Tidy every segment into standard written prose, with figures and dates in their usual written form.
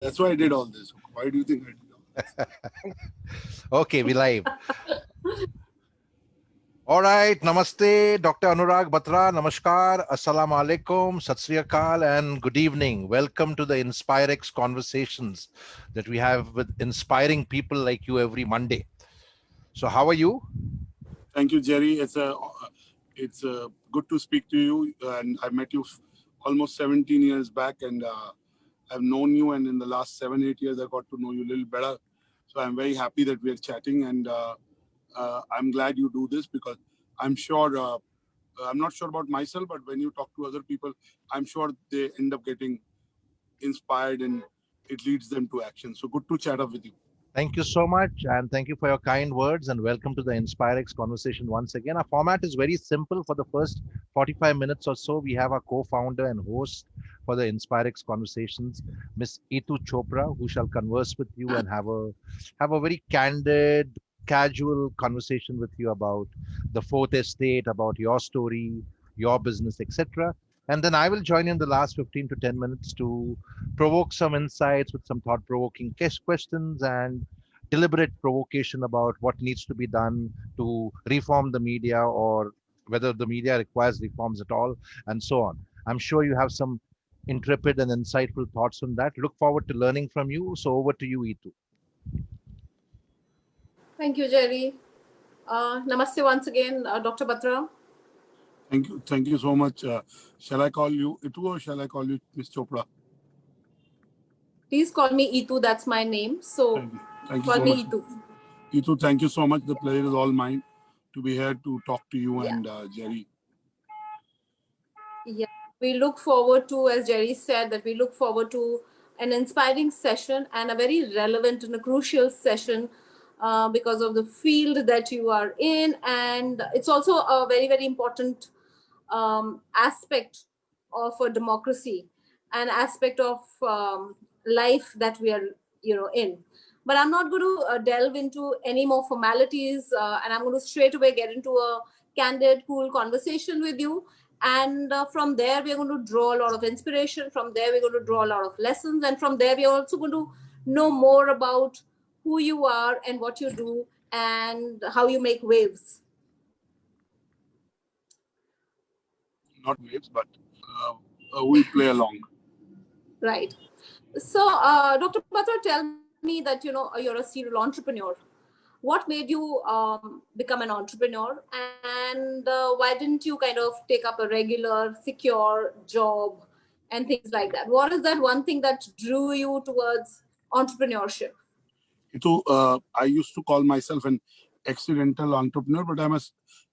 That's why I did all this. Why do you think I did all this? Okay, we live. All right. Namaste, Dr. Annurag Batra. Namaskar. Assalamu alaikum. Sat Sri Akal and good evening. Welcome to the InspireX conversations that we have with inspiring people like you every Monday. So how are you? Thank you, Jerry. It's good to speak to you. And I met you almost 17 years back, and I've known you. And in the last 7-8 years, I got to know you a little better. So I'm very happy that we are chatting, and I'm glad you do this because I'm sure. I'm not sure about myself, but when you talk to other people, I'm sure they end up getting inspired, and it leads them to action. So good to chat up with you. Thank you so much. And thank you for your kind words and welcome to the InspireX conversation once again. Our format is very simple. For the first 45 minutes or so, we have our co-founder and host for the InspireX conversations, Miss Itu Chopra, who shall converse with you and have a very candid, casual conversation with you about the fourth estate, about your story, your business, etc. And then I will join in the last 15 to 10 minutes to provoke some insights with some thought-provoking questions and deliberate provocation about what needs to be done to reform the media or whether the media requires reforms at all, and so on. I'm sure you have some intrepid and insightful thoughts on that. Look forward to learning from you. So over to you, Itu. Thank you, Jerry. Namaste once again, Dr. Batra. Thank you so much. Shall I call you Itu or shall I call you Miss Chopra? Please call me Itu. That's my name. So thank you call so me much. Itu. Itu, thank you so much. The pleasure is all mine to be here to talk to you and Jerry. Yeah, we look forward to, as Jerry said, that we look forward to an inspiring session and a very relevant and a crucial session because of the field that you are in. And it's also a very, very important aspect of a democracy, an aspect of life that we are, in. But I'm not going to delve into any more formalities, and I'm going to straight away get into a candid, cool conversation with you. And from there, we're going to draw a lot of inspiration. From there, we're going to draw a lot of lessons. And from there, we're also going to know more about who you are and what you do and how you make waves. Not waves, but we play along. Right. So, Dr. Batra, tell me that, you're a serial entrepreneur. What made you become an entrepreneur? And why didn't you kind of take up a regular, secure job and things like that? What is that one thing that drew you towards entrepreneurship? I used to call myself an accidental entrepreneur, but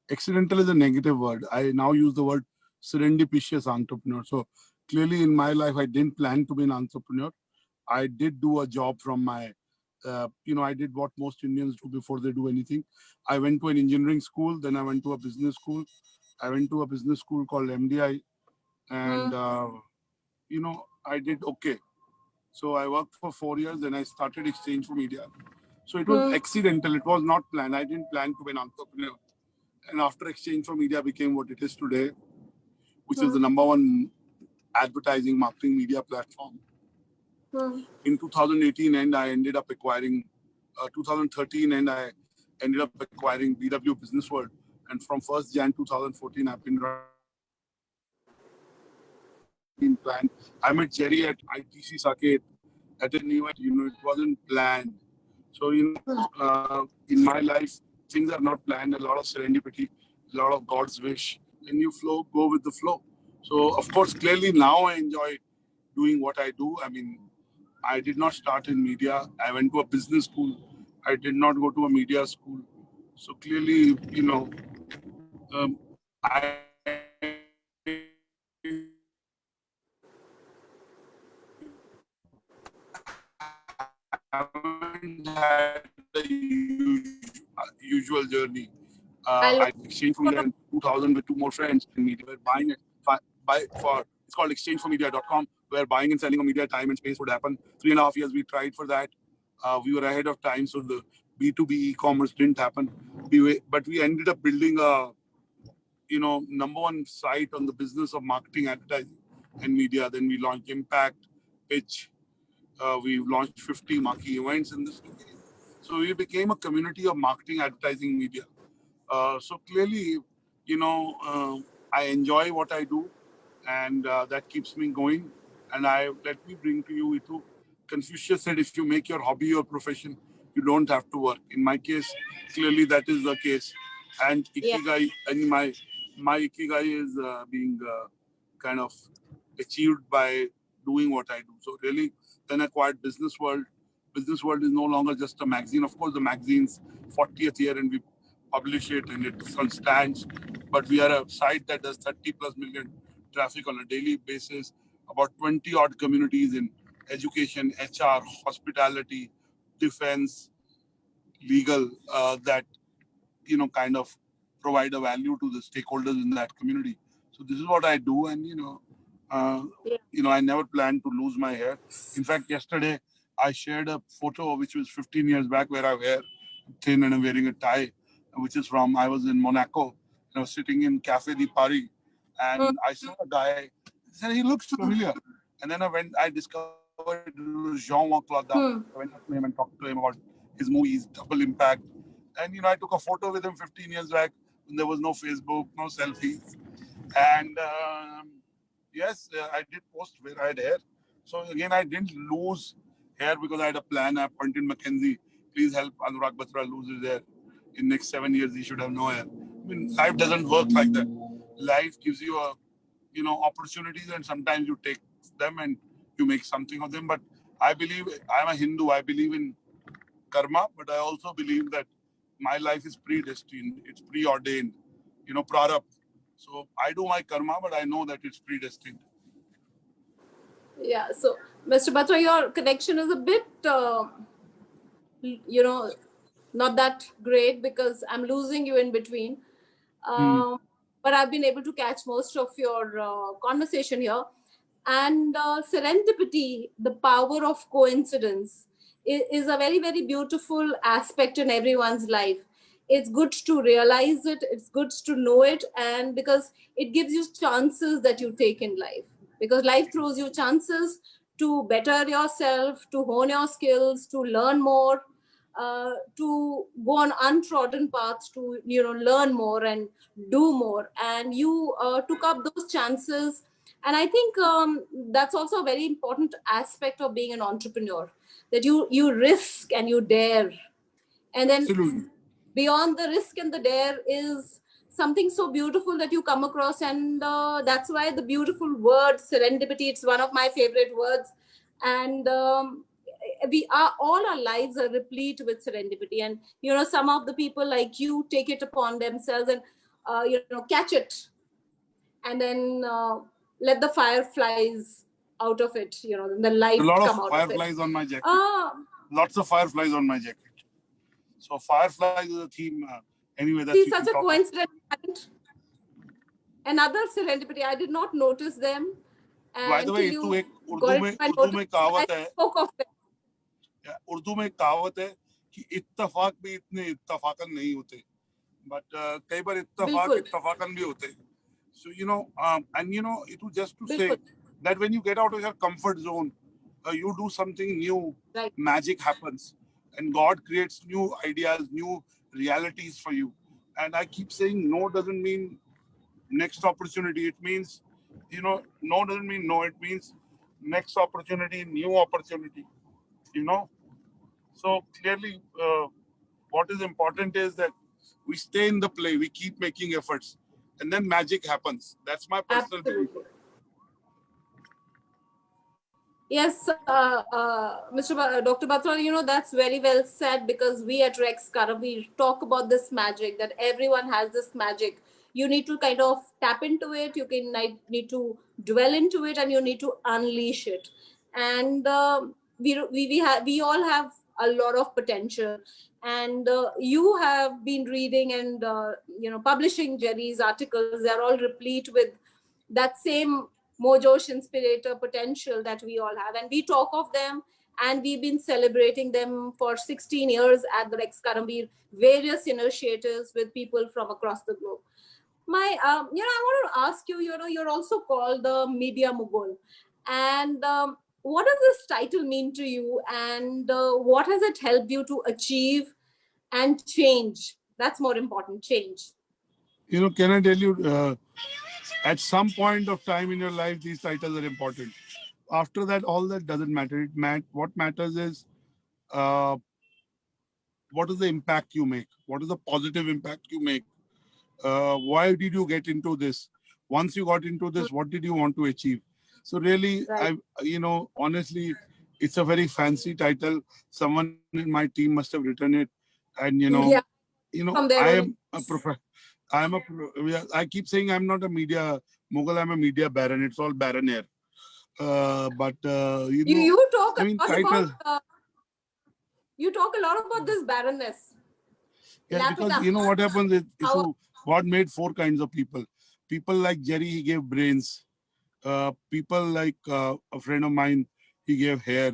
accidental is a negative word. I now use the word serendipitous entrepreneur. So clearly in my life, I didn't plan to be an entrepreneur. I did do a job from my, I did what most Indians do before they do anything. I went to an engineering school, then I went to a business school. I went to a business school called MDI, and, I did okay. So I worked for 4 years, then I started Exchange for Media. So it was accidental. It was not planned. I didn't plan to be an entrepreneur. And after Exchange for Media became what it is today, which is the #1 advertising marketing media platform. In 2018 and I ended up acquiring 2013 and I ended up acquiring BW Business World. And from 1st Jan 2014, I've been planned. I met Jerry at ITC Saket at an event. It wasn't planned. So, in my life, things are not planned. A lot of serendipity, a lot of God's wish. When you go with the flow. So, of course, clearly now I enjoy doing what I do. I mean, I did not start in media. I went to a business school. I did not go to a media school. So clearly, I haven't had the usual journey. I exchanged for media in 2000 with 2 more friends in media. We're buying it it's called exchangeformedia.com, where buying and selling of media time and space would happen. 3.5 years we tried for that. We were ahead of time, so the B2B e-commerce didn't happen. But we ended up building a #1 site on the business of marketing, advertising, and media. Then we launched Impact, Pitch, We've launched 50 marquee events in this decade. So we became a community of marketing, advertising, media. So clearly, I enjoy what I do, and that keeps me going. And let me bring to you, Itu. Confucius said, if you make your hobby your profession, you don't have to work. In my case, clearly that is the case. And Yeah. ikigai, and my ikigai is being kind of achieved by doing what I do. So really, then acquired Business World. Business World is no longer just a magazine. Of course, the magazine's 40th year, and we publish it, and it's on stands. But we are a site that does 30 plus million traffic on a daily basis. About 20 odd communities in education, HR, hospitality, defense, legal, that kind of provide a value to the stakeholders in that community. So this is what I do, and uh, Yeah. I never planned to lose my hair. In fact, yesterday I shared a photo which was 15 years back where I wear thin and I'm wearing a tie, which is from I was in Monaco. I was sitting in Cafe di Paris, Mm, and I saw a guy. I said he looks familiar, and then I discovered it was Jean-Marc Claude. I went mm. up to him and talked to him about his movies, Double Impact. And I took a photo with him 15 years back when there was no Facebook, no selfies. And yes, I did post where I had hair. So again, I didn't lose hair because I had a plan. I appointed McKenzie. Please help Annurag Batra lose his hair. In next 7 years, he should have no hair. I mean, life doesn't work like that. Life gives you opportunities, and sometimes you take them and you make something of them. But I believe I'm a Hindu. I believe in karma, but I also believe that my life is predestined. It's preordained, prarabdha. So I do my karma, but I know that it's predestined. Yeah. So, Mr. Batra, your connection is a bit, you know, not that great because I'm losing you in between. Hmm. Um, but I've been able to catch most of your conversation here. And serendipity, the power of coincidence, is a very, very beautiful aspect in everyone's life. It's good to realize it, it's good to know it, and because it gives you chances that you take in life. Because life throws you chances to better yourself, to hone your skills, to learn more, to go on untrodden paths, to learn more and do more. And you took up those chances, and I think that's also a very important aspect of being an entrepreneur, that you risk and you dare, and then Absolutely. beyond the risk and the dare is something so beautiful that you come across. And that's why the beautiful word serendipity, it's one of my favorite words. And we are, all our lives are replete with serendipity. And some of the people like you take it upon themselves and catch it, and then let the fireflies out of it, the A light lot of come out of it. fireflies on my jacket. uh, Lots of fireflies on my jacket. So fireflies is a theme anyway that See, we can such a talk about. coincidence. Another serendipity, I did not notice them By the way, until Itu, you एक got Urdu it में to my Urdu notice. में I कहावत है spoke of them. Urdu में कहावत है कि इत्तफाक भी इतने इत्तफाकन नहीं होते, बट कई बार इत्तफाक बिल्कुल इत्तफाकन भी होते. So, and it was just to say बिल्कुल that when you get out of your comfort zone, you do something new, right. magic happens, and God creates new ideas, new realities for you. And I keep saying no doesn't mean next opportunity. It means, no doesn't mean no. It means next opportunity, new opportunity, you know. So clearly, what is important is that we stay in the play, we keep making efforts, and then magic happens. That's my personal belief. Absolutely. Yes, Dr. Batra, that's very well said, because we at Rex Cara, we talk about this magic, that everyone has this magic. You need to kind of tap into it, need to dwell into it, and you need to unleash it. And we all have a lot of potential. And you have been reading and publishing Jerry's articles. They're all replete with that same mojosh inspirator potential that we all have, and we talk of them, and we've been celebrating them for 16 years at the Rex Karambir, various initiatives with people from across the globe. I want to ask you, you're also called the media mogul, and what does this title mean to you, and what has it helped you to achieve and change? That's more important, change. Can I tell you, at some point of time in your life, these titles are important. After that, all that doesn't matter. What matters is uh, what is the impact you make? What is the positive impact you make? Why did you get into this? Once you got into this, what did you want to achieve? So really, Right. honestly, it's a very fancy title. Someone in my team must have written it, and Yeah, from I there only. am a I keep saying I'm not a media mogul. I'm a media baron. It's all baron air. But You talk I a mean, lot about title. you talk a lot about this barrenness. Yeah, Lap it because up. what happens is, How? God made four kinds of people. People like Jerry, he gave brains. People like a friend of mine, he gave hair.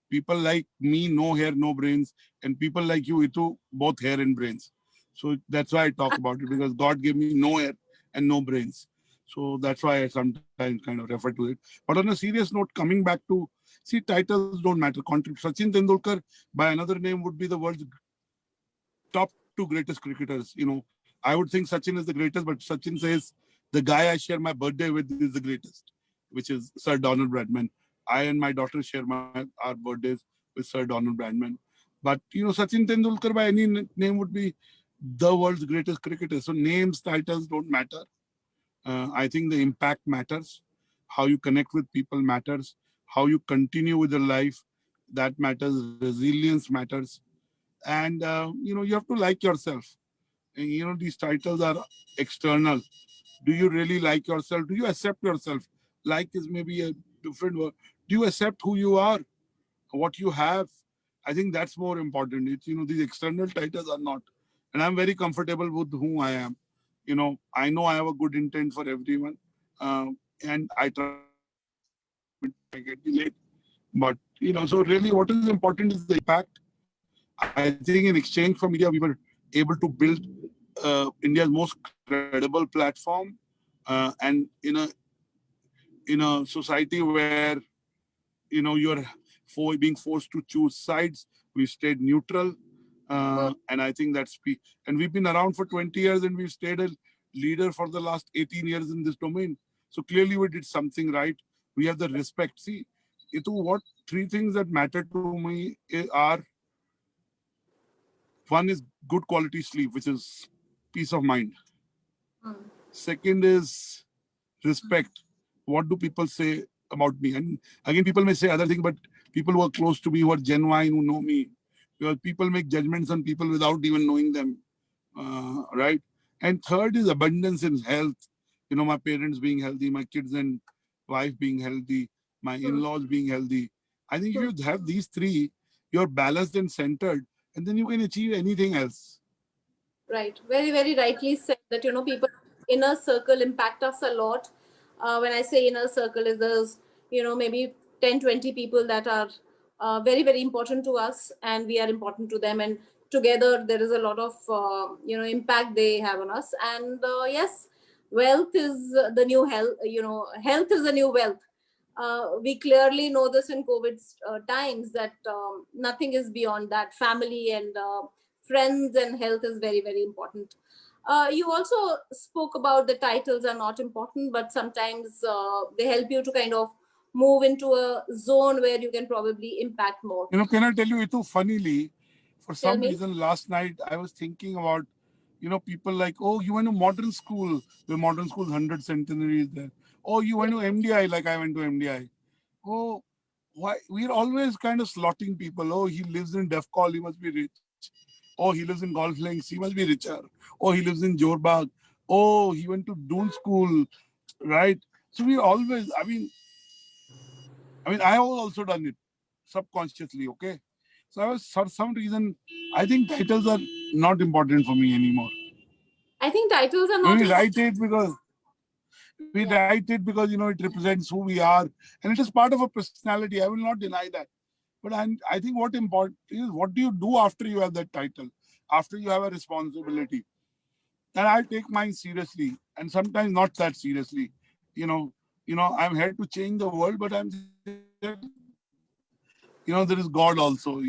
People like me, no hair, no brains, and people like you, Itu, both hair and brains. So that's why I talk about it, because God gave me no hair and no brains. So that's why I sometimes kind of refer to it. But on a serious note, coming back to, see, titles don't matter. Sachin Tendulkar, by another name, would be the world's top two greatest cricketers. I would think Sachin is the greatest, but Sachin says the guy I share my birthday with is the greatest, which is Sir Donald Bradman. I and my daughter share our birthdays with Sir Donald Bradman. But Sachin Tendulkar by any name would be the world's greatest cricketer. So names, titles don't matter. I think the impact matters. How you connect with people matters. How you continue with your life, that matters. Resilience matters. And you have to like yourself. And these titles are external. Do you really like yourself? Do you accept yourself? Like is maybe a different word. Do you accept who you are, what you have? I think that's more important. It's these external titles are not. And I'm very comfortable with who I am. I know I have a good intent for everyone, and I try to be that way. I get delayed, but so really, what is important is the impact. I think in exchange for media, we were able to build India's most credible platform, and in a society where you're being forced to choose sides. We stayed neutral, and I think and we've been around for 20 years, and we've stayed a leader for the last 18 years in this domain. So clearly, we did something right. We have the respect. See, what three things that matter to me are: one is good quality sleep, which is peace of mind. Second is respect. What do people say about me? And again, people may say other things, but people who are close to me, who are genuine, who know me, because people make judgments on people without even knowing them, right? And third is abundance in health. My parents being healthy, my kids and wife being healthy, my in-laws being healthy. I think if you have these three, you're balanced and centered, and then you can achieve anything else. Right. Very, very rightly said that, people inner circle impact us a lot. When I say inner circle, is there's, maybe 10, 20 people that are very, very important to us, and we are important to them. And together there is a lot of, impact they have on us. And yes, wealth is the new health, health is the new wealth. We clearly know this in COVID times that nothing is beyond that. Family and friends and health is very, very important. You also spoke about the titles are not important, but sometimes they help you to kind of move into a zone where you can probably impact more. Can I tell you, Itu, funnily, for Tell some me. reason last night I was thinking about, people like, oh, you went to modern school. The modern school's 100 centenary is there. Oh, you went to MDI, like I went to MDI. Oh, why? We're always kind of slotting people. Oh, he lives in Defcol, he must be rich. Oh, he lives in Golf Links, he must be richer. Oh, he lives in Jorbag. Oh, he went to Doon School, right? So we always, I have also done it subconsciously, okay? So I was, for some reason, I think titles are not important for me anymore. I think titles are not We important. write it because Yeah. it represents who we are, and it is part of a personality. I will not deny that. But I think what important is, what do you do after you have that title, after you have a responsibility? And I take mine seriously, and sometimes not that seriously. I'm here to change the world, but I'm there to there is God also.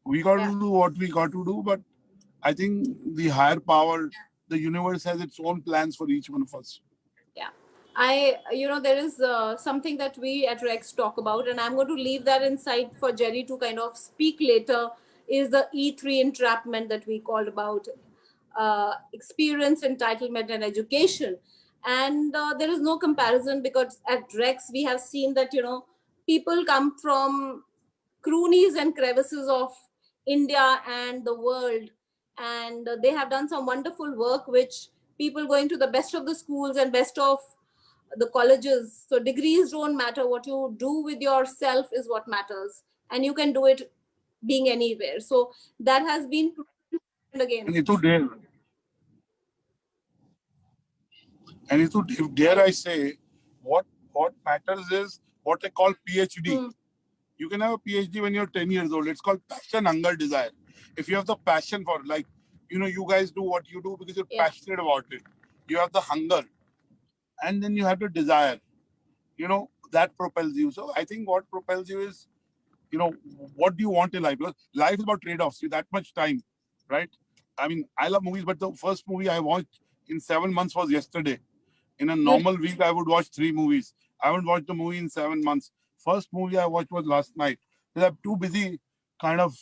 We got Yeah. to do what we got to do, but I think the higher power, the universe has its own plans for each one of us. Yeah. There is something that we at Rex talk about, and I'm going to leave that insight for Jerry to kind of speak later, is the E3 entrapment that we called about experience, entitlement, and education. And there is no comparison because at Rex, we have seen that, people come from croonies and crevices of India and the world. And they have done some wonderful work, which people going to the best of the schools and best of the colleges. So degrees don't matter. What you do with yourself is what matters. And you can do it being anywhere. So that has been proven again. And if dare I say, what matters is what I call PhD. Hmm. You can have a PhD when you're 10 years old. It's called passion, hunger, desire. If you have the passion for it, like, you guys do what you do because you're Yeah. passionate about it. You have the hunger, and then you have the desire. That propels you. So I think what propels you is, what do you want in life? Because life is about trade-offs. You that much time, right? I mean, I love movies, but the first movie I watched in 7 months was yesterday. In a You normal week, I would watch 3 movies. I haven't watched a movie in 7 months. First movie I watched was last night. Because I'm too busy kind of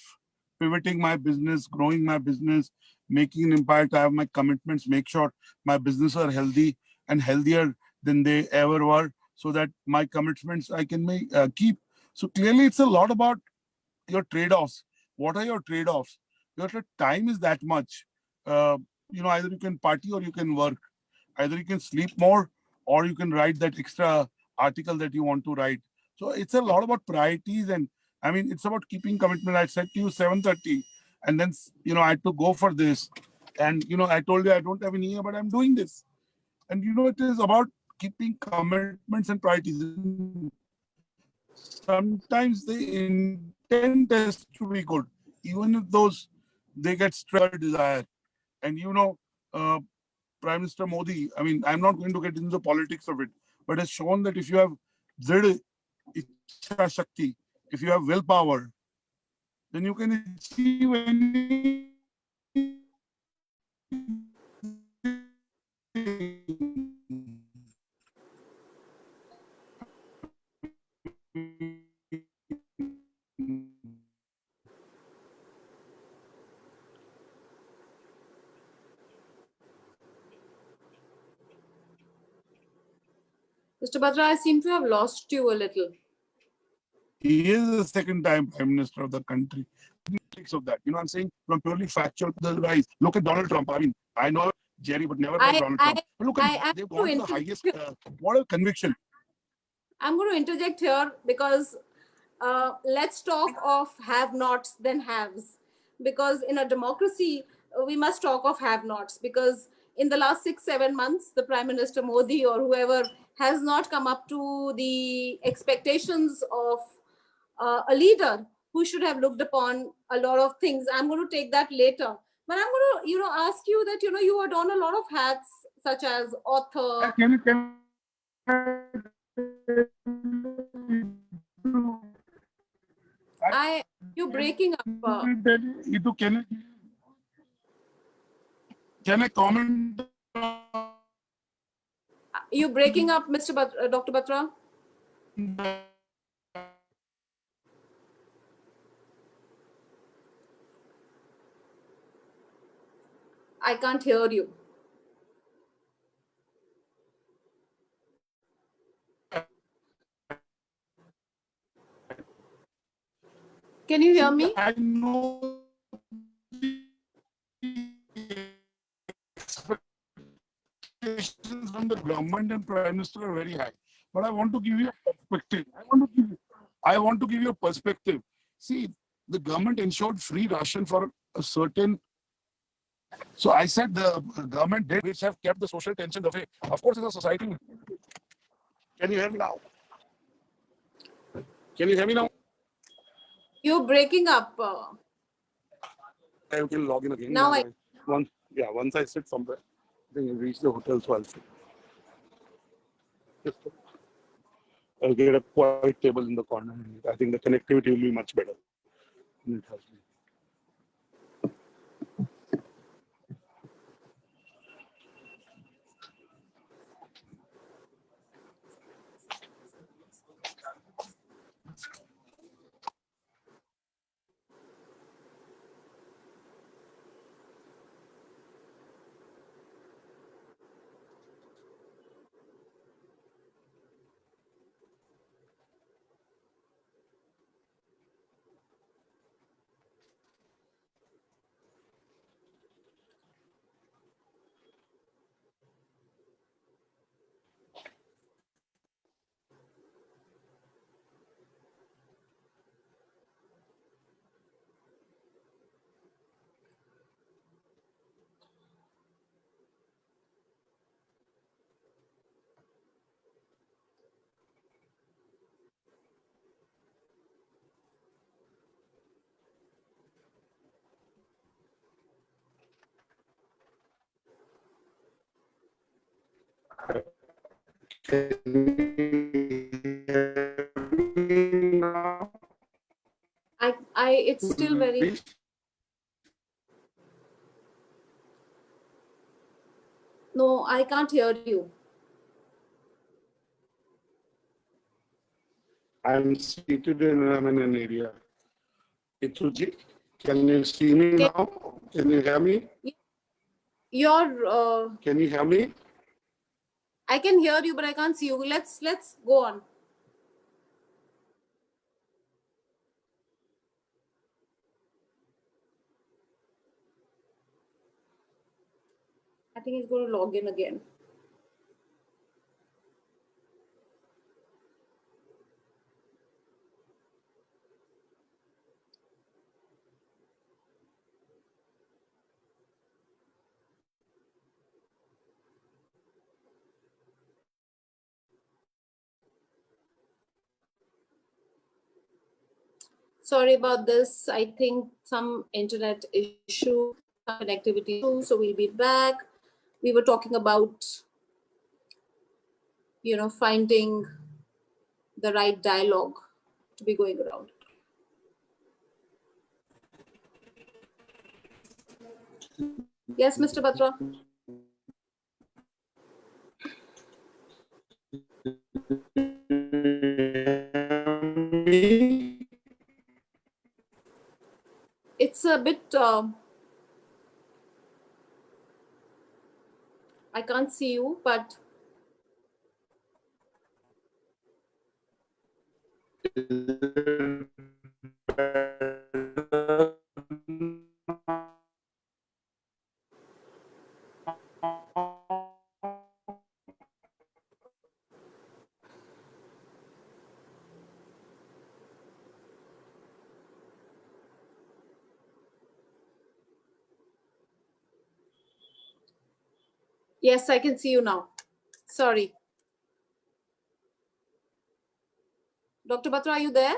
pivoting my business, growing my business, making an impact. I have my commitments, make sure my business are healthy and healthier than they ever were, so that my commitments I can keep. So clearly, it's a lot about your trade-offs. What are your trade-offs? Your time is that much. Either you can party or you can work. Either you can sleep more or you can write that extra article that you want to write. So it's a lot about priorities, and I mean it's about keeping commitment. I said to you 7:30, and then I had to go for this, and I told you I don't have any, but I'm doing this, and it is about keeping commitments and priorities. Sometimes the intent has to be good, even if those they get stressed by desire. And Prime Minister Modi, I mean, I'm not going to get into the politics of it, but has shown that if you have zid ichha shakti, if you have willpower, then you can achieve anything. Mr. Batra, I seem to have lost you a little. He is the second time Prime Minister of the country. Of that, I'm saying from purely factual the rise. Look at Donald Trump. I mean, I know Jerry, but never met I Donald I Trump. But look at I am they've to gone to the highest. interject. What a conviction! I'm going to interject here because let's talk of have-nots than haves. Because in a democracy, we must talk of have-nots. Because in the last 6-7 months, the Prime Minister Modi or whoever has not come up to the expectations of a leader who should have looked upon a lot of things. I'm going to take that later. But I'm going to, ask you that, you adorn a lot of hats, such as author. I you breaking up. Can I comment? You breaking up, Dr. Batra? I can't hear you. Can you hear me? I know expectations from the government and Prime Minister are very high. But I want to give you a perspective. I want to give you a perspective. See, the government ensured free ration for a certain. So I said the government did, which have kept the social tensions away. Of course, as a society. Can you hear me now? Can you hear me now? You're breaking up. I can log in again. Now I. Once I sit somewhere, then you reach the hotel, so I'll sit. I'll get a quiet table in the corner. I think the connectivity will be much better than it has been. It's still very. No, I can't hear you. I'm seated I'm in an area. Ituji, can you see me now? Can you hear me? Can you hear me? I can hear you, but I can't see you. Let's go on. I think he's going to log in again. Sorry about this. I think some internet issue, some connectivity issue. So we'll be back. We were talking about, finding the right dialogue to be going around. Yes, Mr. Batra. It's a bit. I can't see you, but. Yes, I can see you now. Sorry. Dr. Batra, are you there?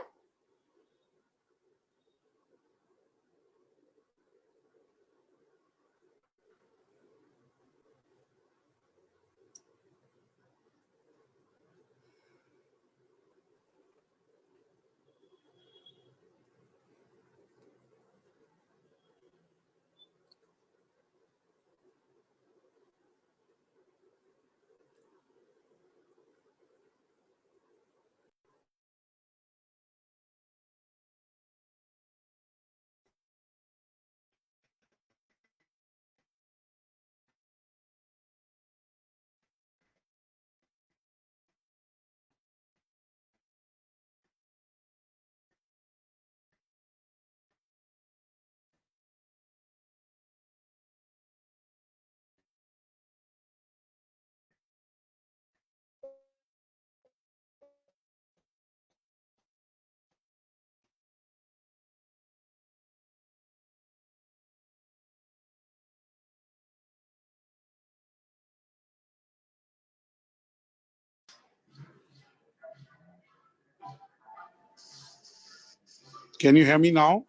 Can you hear me now?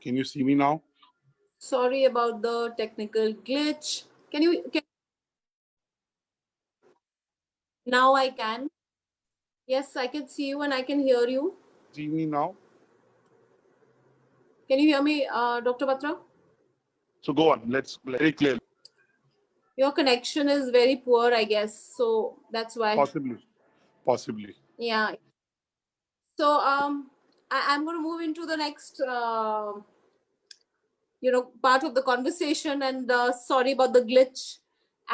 Can you see me now? Sorry about the technical glitch. Can now I can. Yes, I can see you and I can hear you. See me now? Can you hear me, Dr. Batra? So go on. Let's very clearly. Your connection is very poor, I guess. So that's why. Possibly. Possibly. Yeah. So I'm going to move into the next part of the conversation, and sorry about the glitch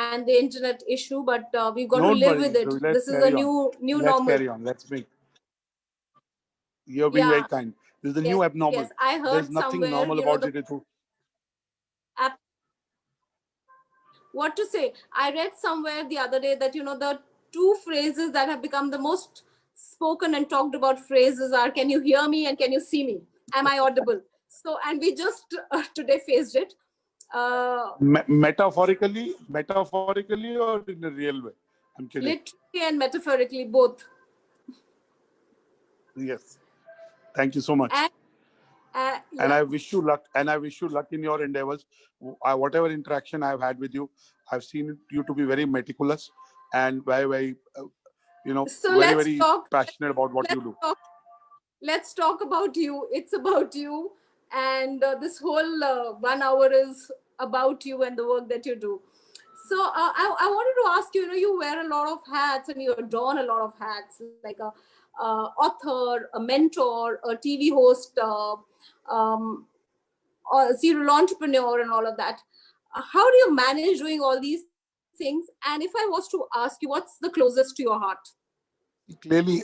and the internet issue, but we've got to Don't live worry. with it. Let's This is a carry on. new Let's normal. carry on. Let's make. You're being very Yeah. kind. This is the Yes, new yes, abnormal. I There's heard nothing somewhere, normal about the it. app. What to say? I read somewhere the other day that the two phrases that have become the most spoken and talked about phrases are, "Can you hear me?" and "Can you see me? Am I audible?" So, and we just today faced it. Uh, Metaphorically or in a real way? I'm kidding. Literally and metaphorically, both. Yes. Thank you so much. And And yeah. I wish you luck. And I wish you luck in your endeavors. Whatever interaction I've had with you, I've seen you to be very meticulous and very, So very, let's very talk. passionate about what Let's you do. talk. Let's talk about you. It's about you, and this whole 1 hour is about you and the work that you do. So I wanted to ask you. You wear a lot of hats, and you're drawn a lot of hats, like a author, a mentor, a TV host, um, or a serial entrepreneur, and all of that. How do you manage doing all these things? And if I was to ask you, what's the closest to your heart? Clearly,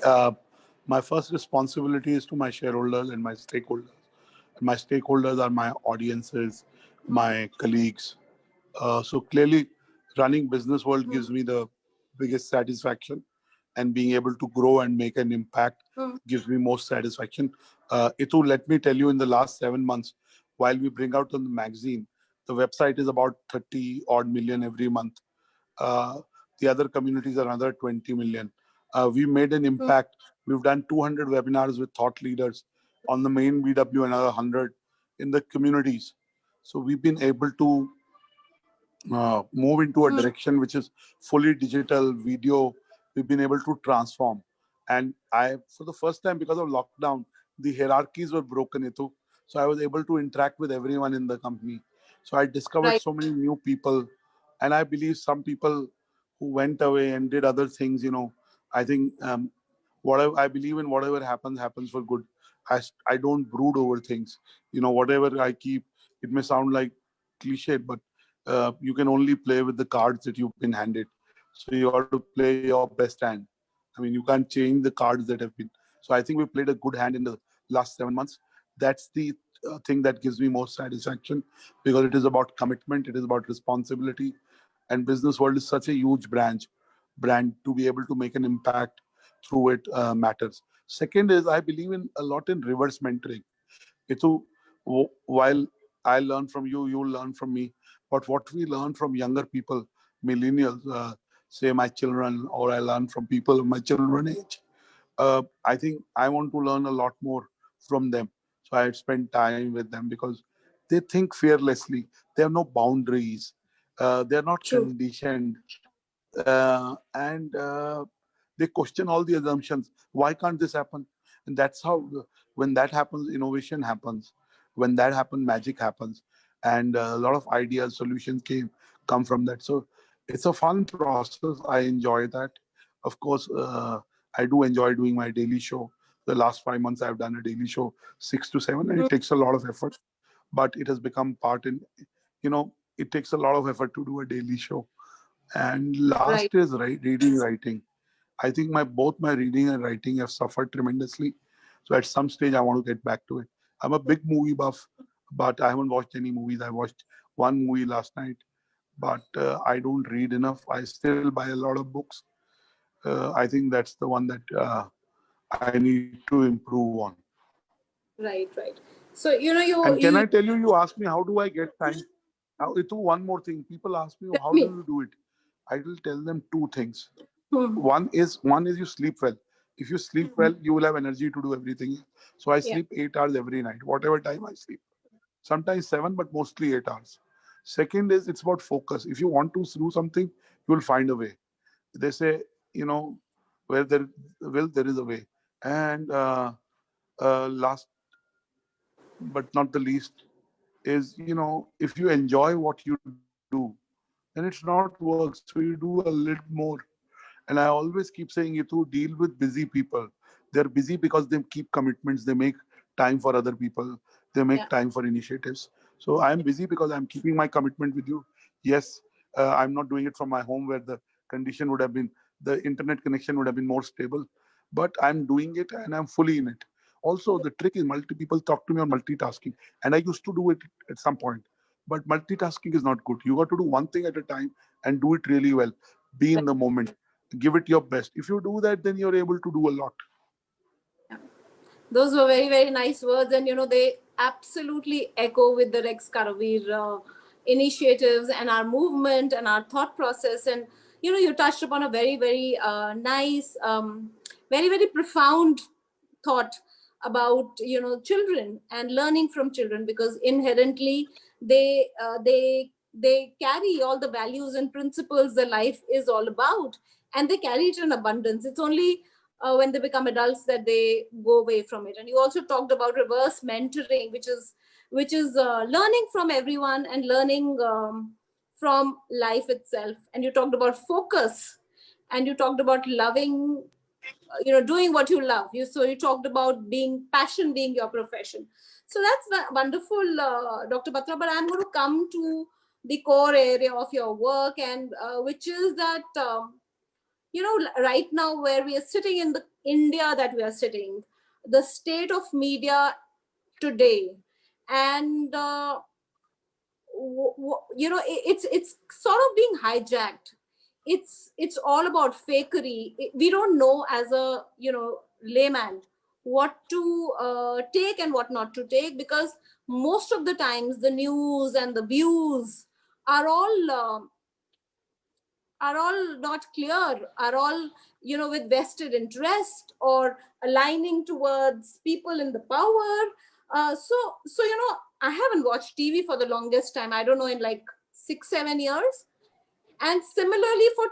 my first responsibility is to my shareholders and my stakeholders. My stakeholders are my audiences, my colleagues. So clearly, running business world gives me the biggest satisfaction, and being able to grow and make an impact gives me most satisfaction. Itu, let me tell you, in the last 7 months, while we bring out on the magazine, the website is about 30 odd million every month. Uh, the other communities are another 20 million. We made an impact. We've done 200 webinars with thought leaders on the main BW, another 100 in the communities. So we've been able to move into a direction which is fully digital video. We've been able to transform. And I, for the first time, because of lockdown, the hierarchies were broken, Itu. So I was able to interact with everyone in the company. So I discovered Right. so many new people. And I believe some people who went away and did other things, I think whatever I believe in, whatever happens, happens for good. I don't brood over things. Whatever I keep, it may sound like cliche, but you can only play with the cards that you've been handed. So you have to play your best hand. I mean, you can't change the cards that have been. So I think we played a good hand in the last 7 months. That's the thing that gives me most satisfaction, because it is about commitment, it is about responsibility, and business world is such a huge brand to be able to make an impact through it matters. Second is I believe in a lot in reverse mentoring. Itu, while I learn from you, you learn from me. But what we learn from younger people, millennials, say my children, or I learn from people of my children age, I think I want to learn a lot more from them. So I spend time with them because they think fearlessly. They have no boundaries. They're not True. conditioned. And they question all the assumptions. Why can't this happen? And that's how, when that happens, innovation happens. When that happens, magic happens. And a lot of ideas, solutions come from that. So it's a fun process. I enjoy that. Of course, I do enjoy doing my daily show. The last 5 months, I've done a daily show, 6 to 7, and it takes a lot of effort. But it has become part in, it takes a lot of effort to do a daily show. And Right. last is reading, writing. I think both my reading and writing have suffered tremendously. So at some stage, I want to get back to it. I'm a big movie buff, but I haven't watched any movies. I watched one movie last night, but I don't read enough. I still buy a lot of books. I think that's the one that I need to improve on. Right. Right. So And can I you tell you, you asked me, how do I get time? Now, Itu, one more thing. People ask me, tell how do me. you do it? I will tell them two things. Hmm. One is you sleep well. If you sleep well, you will have energy to do everything. So I Yeah. sleep 8 hours every night, whatever time I sleep. Sometimes 7, but mostly 8 hours. Second is it's about focus. If you want to do something, you will find a way. They say, you know, Where there is a will, there is a way. And last but not the least is, if you enjoy what you do, then it's not work. So you do a little more. And I always keep saying, you to deal with busy people. They're busy because they keep commitments. They make time for other people. They make Yeah. time for initiatives. So I'm busy because I'm keeping my commitment with you. Yes, I'm not doing it from my home where the internet connection would have been more stable. But I'm doing it and I'm fully in it. Also, the trick is multi people talk to me on multitasking. And I used to do it at some point. But multitasking is not good. You got to do one thing at a time and do it really well. Be in the moment, give it your best. If you do that, then you're able to do a lot. Those were very, very nice words, and they absolutely echo with the Rex Karavir initiatives and our movement and our thought process. And you touched upon a very, very nice, very, very profound thought about children and learning from children, because inherently they carry all the values and principles the life is all about, and they carry it in abundance. It's only when they become adults that they go away from it. And you also talked about reverse mentoring, which is learning from everyone and learning from life itself. And you talked about focus, and you talked about loving, doing what you love. You talked about being passion being your profession. So that's wonderful, Dr. Batra. But I'm going to come to the core area of your work, and which is that right now, where we are sitting in the India that we are sitting, the state of media today, and it's sort of being hijacked. It's all about fakery. We don't know, as a layman, what to take and what not to take, because most of the times the news and the views are all not clear, are all with vested interest or aligning towards people in the power. So I haven't watched TV for the longest time. I don't know, in like 6-7 years. And similarly, for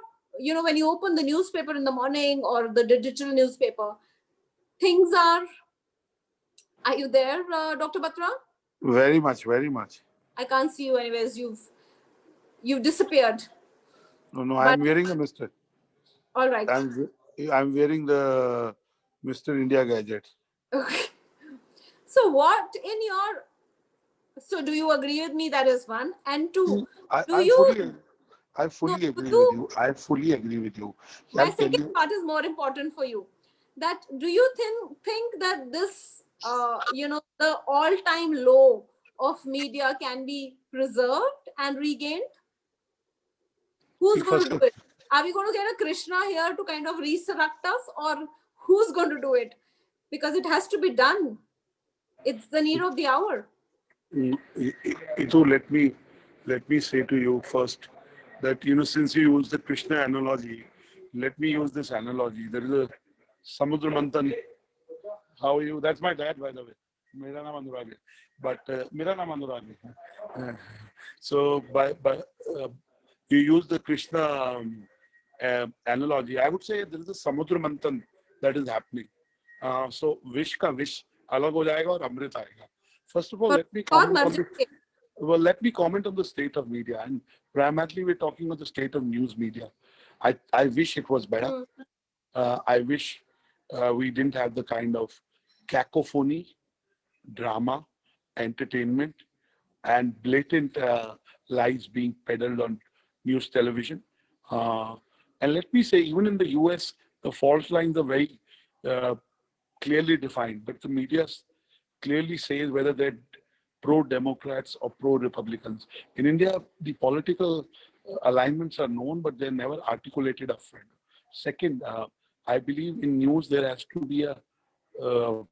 when you open the newspaper in the morning or the digital newspaper, things are you there, Dr. Batra? Very much, very much. I can't see you anyways. You've disappeared. No, no, But I'm wearing a Mr. all right. I'm wearing the Mr. India gadget. Okay. So what in your so do you agree with me? That is one. And two, I, do I you fully, I no fully do agree with you you. I fully agree with you. my I'll tell second you. part is more important for you. That do you think that this the all-time low of media can be preserved and regained? See, Who's going first to do of it? Are we going to get a Krishna here to kind of resurrect us, or who's going to do it? Because it has to be done. It's the need of the hour. Itu, let me say to you first that since you use the Krishna analogy, let me use this analogy. There is a Samudra Manthan. How are you? That's my dad, by the way. Mera naam Anurag hai. But mera naam Anurag hai. So by you use the Krishna analogy. I would say there is a Samudra Manthan that is happening. So wish ka wish alag ho jayega aur amrit aayega. First of all, For let me God comment on mercy. the let me comment on the state of media, and primarily we're talking about the state of news media. I wish it was better. Mm. I wish we didn't have the kind of cacophony, drama, entertainment, and blatant lies being peddled on news television. Uh, and let me say, even in the US, the fault lines are very uh, clearly defined, but the media clearly says whether they're pro-Democrats or pro-Republicans. In India, the political alignments are known, but they're never articulated upfront. Second, I believe in news there has to be a uh,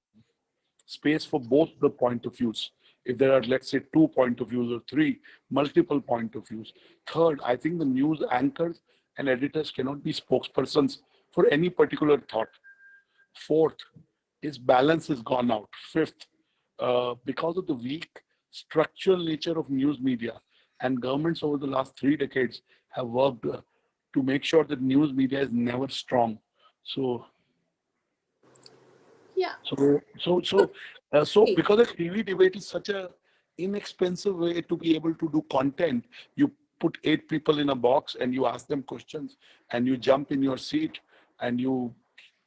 space for both the point of views. If there are, let's say, 2 point of views or three, multiple point of views. Third, I think the news anchors and editors cannot be spokespersons for any particular thought. Fourth is balance has gone out. Fifth, because of the weak structural nature of news media, and governments over the last 3 decades have worked to make sure that news media is never strong. So Yeah. so because the TV debate is such a inexpensive way to be able to do content, you put 8 people in a box and you ask them questions and you jump in your seat and you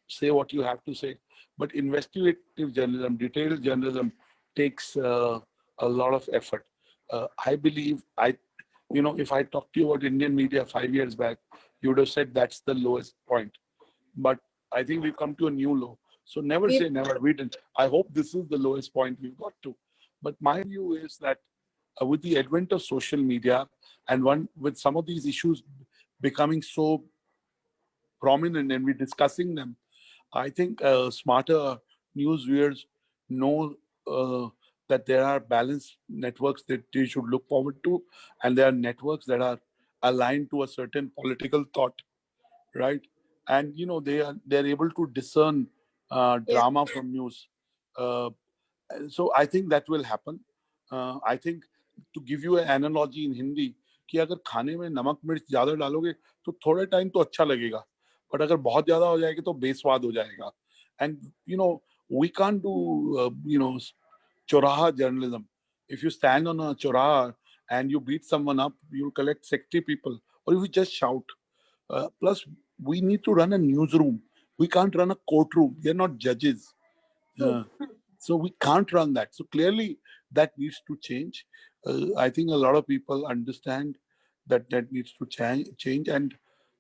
say what you have to say. But investigative journalism, detailed journalism takes a lot of effort. I believe if I talked to you about Indian media 5 years back, you would have said that's the lowest point. But I think we've come to a new low. So never We say never. We didn't. I hope this is the lowest point we've got to. But my view is that with the advent of social media and one with some of these issues becoming so prominent and we're discussing them, I think smarter news viewers know that there are balanced networks that they should look forward to, and there are networks that are aligned to a certain political thought, right? And they're able to discern yeah. drama from news. Uh, so I think that will happen. I think to give you an analogy in Hindi कि अगर खाने में नमक मिर्च ज्यादा डालोगे तो थोड़े टाइम तो अच्छा लगेगा, बट अगर बहुत ज्यादा हो जाएगी तो बेस्वाद हो जाएगा. And we can't do choraha journalism. If you stand on a choraha and you beat someone up, you'll collect 60 people, or if you just shout. Plus, we need to run a newsroom. We can't run a courtroom. We are not judges. True. Uh, so we can't run that. So clearly, that needs to change. I think a lot of people understand that that needs to change, and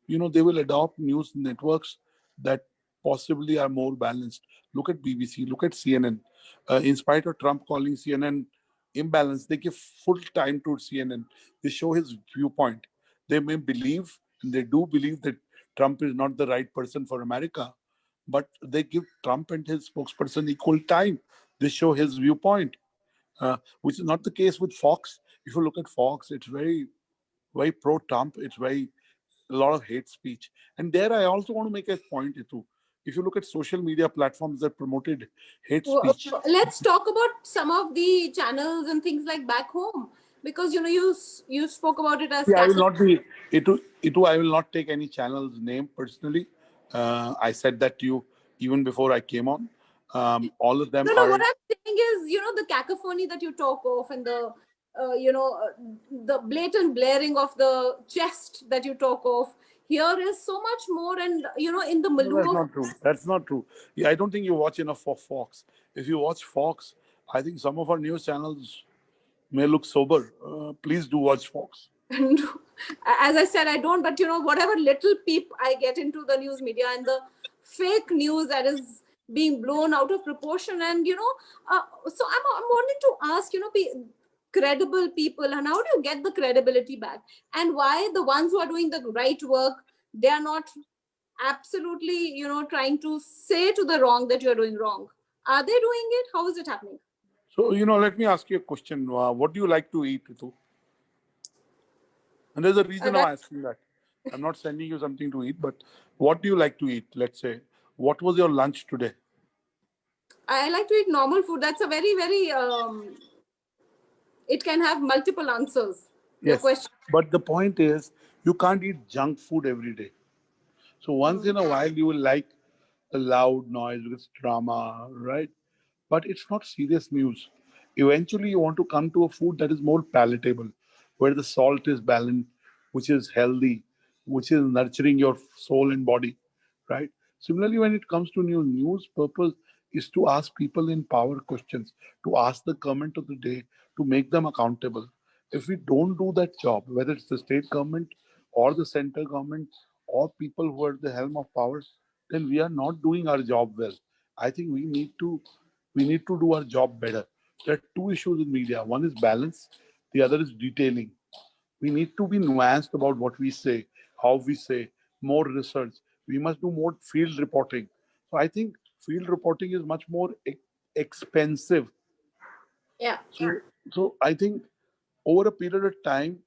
they will adopt news networks that possibly are more balanced. Look at BBC. Look at CNN. In spite of Trump calling CNN imbalanced, they give full time to CNN. They show his viewpoint. They may believe, and they do believe that Trump is not the right person for America, but they give Trump and his spokesperson equal time. They show his viewpoint, which is not the case with Fox. If you look at Fox, it's very pro-Trump. It's very a lot of hate speech. And there, I also want to make a point too. If you look at social media platforms that promoted hate speech, Let's talk about some of the channels and things like back home, because you spoke about it as yeah, I will cacophony. not be it. I will not take any channel's name personally. I said that to you even before I came on. All of them No, what are. I'm saying is, the cacophony that you talk of, and the blatant blaring of the chest that you talk of. Here is so much more, and in the No, milieu that's of. not true. That's not true. Yeah, I don't think you watch enough for Fox. If you watch Fox, I think some of our news channels may look sober. Please do watch Fox. And as I said, I don't, but whatever little peep I get into the news media and the fake news that is being blown out of proportion, and so I'm wanting to ask, credible people, and how do you get the credibility back, and why the ones who are doing the right work, they are not absolutely trying to say to the wrong that you're doing wrong. Are they doing it? How is it happening? So, let me ask you a question. What do you like to eat, Ritu? And there's a reason I'm That asking that. I'm not sending you something to eat, but what do you like to eat? Let's say, what was your lunch today? I like to eat normal food. That's a very, very it can have multiple answers. Your Yes. question. But the point is, you can't eat junk food every day. So once in a while, you will like the loud noise with drama, right? But it's not serious news. Eventually, you want to come to a food that is more palatable, where the salt is balanced, which is healthy, which is nurturing your soul and body, right? Similarly, when it comes to news, purpose is to ask people in power questions, to ask the government of the day, to make them accountable. If we don't do that job, whether it's the state government or the central government or people who are at the helm of powers, then we are not doing our job well. I think we need to do our job better. There are two issues in media. One is balance, the other is detailing. We need to be nuanced about what we say, how we say, more research. We must do more field reporting. So I think field reporting is much more expensive. Yeah. So I think over a period of time,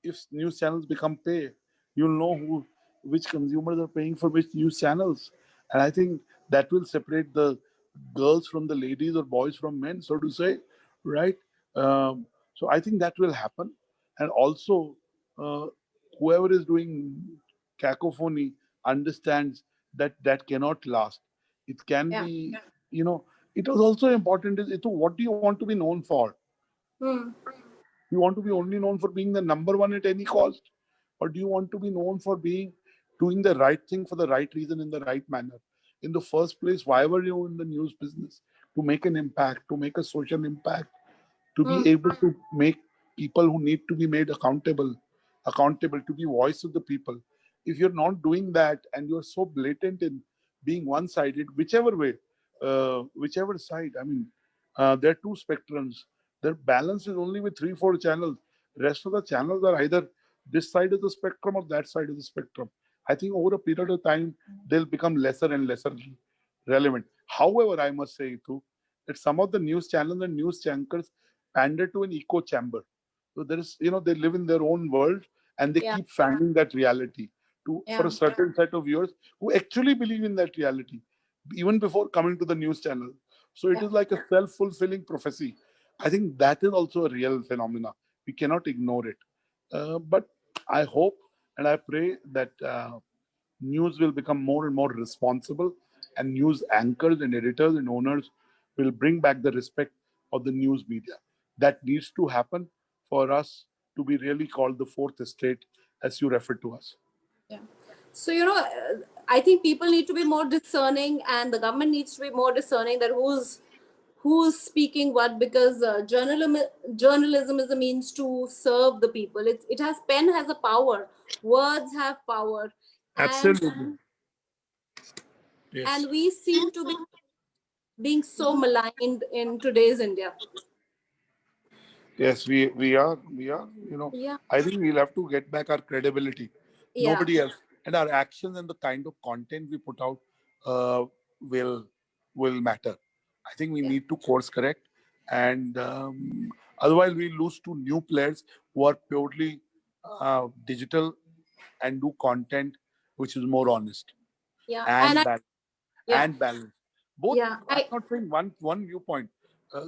if news channels become pay, you'll know which consumers are paying for which news channels, and I think that will separate the girls from the ladies or boys from men, so to say, right? So I think that will happen, and also uh, whoever is doing cacophony understands that cannot last. It can Yeah. be, you know, it was also important is what do you want to be known for? Hmm. You want to be only known for being the number one at any cost, or do you want to be known for being doing the right thing for the right reason in the right manner? In the first place, why were you in the news business? To make an impact, to make a social impact, to be Hmm. able to make people who need to be made accountable, to be voice of the people. If you're not doing that and you're so blatant in being one-sided, whichever way, whichever side, I mean, there are two spectrums. Their balance is only with 3 4 channels. Rest of the channels are either this side of the spectrum or that side of the spectrum. I think over a period of time they'll become lesser and lesser relevant. However, I must say too that some of the news channels and news anchors pander to an echo chamber. So there is, they live in their own world and they Yeah. keep fanning that reality to for a Yeah. certain set of viewers who actually believe in that reality, even before coming to the news channel. So it Yeah. is like a self-fulfilling prophecy. I think that is also a real phenomena. We cannot ignore it. But I hope and I pray that news will become more and more responsible, and news anchors and editors and owners will bring back the respect of the news media. That needs to happen for us to be really called the fourth estate, as you refer to us. Yeah. So, I think people need to be more discerning, and the government needs to be more discerning that who's speaking what, because journalism is a means to serve the people. It has pen has a power, words have power, and Absolutely. Yes. we seem to be being so maligned in today's India. Yes, we are. Yeah. I think we'll have to get back our credibility. Yeah. Nobody else, and our actions and the kind of content we put out uh, will will matter. I think we Yeah. need to course correct, and otherwise we lose to new players who are purely digital and do content which is more honest Yeah. And and I balanced yeah. both. Yeah. I'm not saying one viewpoint.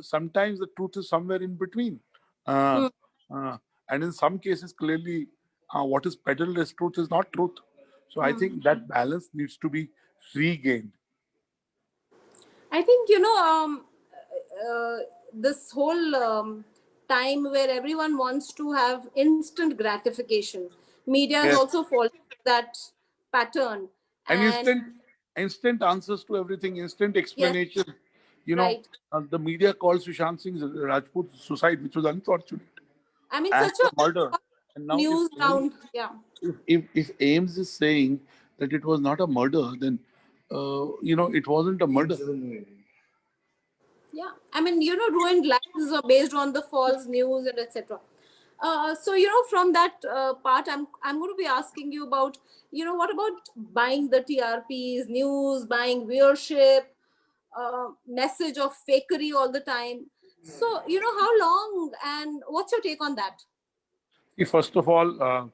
Sometimes the truth is somewhere in between, uh, Hmm. uh, and in some cases clearly what is peddled as truth is not truth. So I Hmm. think that balance needs to be regained. I think uh, this whole time where everyone wants to have instant gratification, media has Yes, also followed that pattern. and And instant answers to everything, instant yes, explanation. you know right. the media calls Sushant Singh Rajput's suicide, which was unfortunate, I mean, as such a murder. a And now news round. Yeah. if Ames is saying that it was not a murder, then it wasn't a murder. Yeah, I mean, ruined lives are based on the false news and etc. So from that part, I'm going to be asking you about, what about buying the TRPs, news, buying viewership, message of fakery all the time. So how long, and what's your take on that? First of all,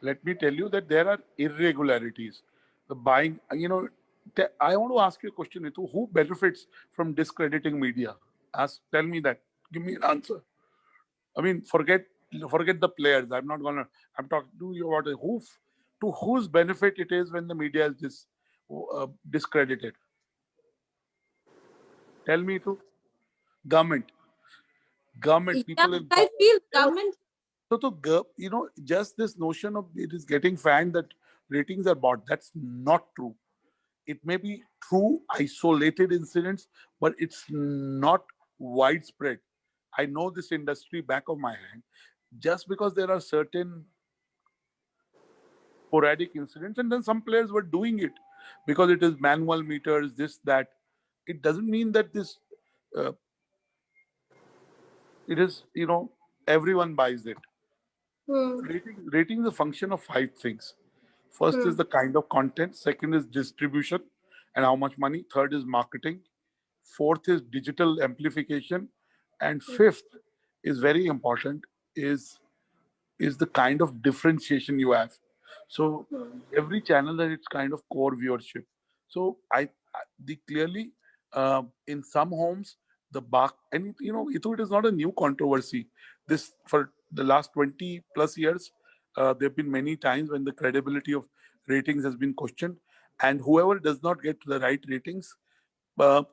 let me tell you that there are irregularities. The buying, I want to ask you a question, Nitu. Who benefits from discrediting media? Tell me that. Give me an answer. I mean, forget the players. I'm talking to you about to whose benefit it is when the media is discredited. Tell me, to government, Yeah, people in I power. feel No, government. just this notion of it is getting fanned that ratings are bought. That's not true. It may be true, isolated incidents, but it's not widespread. I know this industry back of my hand. Just because there are certain sporadic incidents, and then some players were doing it because it is manual meters, this, that. It doesn't mean that this, uh, it is, everyone buys it. Hmm. Rating is a function of 5 things. First is Hmm. the kind of content. Second is distribution and how much money. Third is marketing. Fourth is digital amplification. And fifth is very important, is is the kind of differentiation you have. So Hmm. every channel has its kind of core viewership. So the clearly in some homes the bar, and it is not a new controversy. This for the last 20 plus years, there have been many times when the credibility of ratings has been questioned, And whoever does not get the right ratings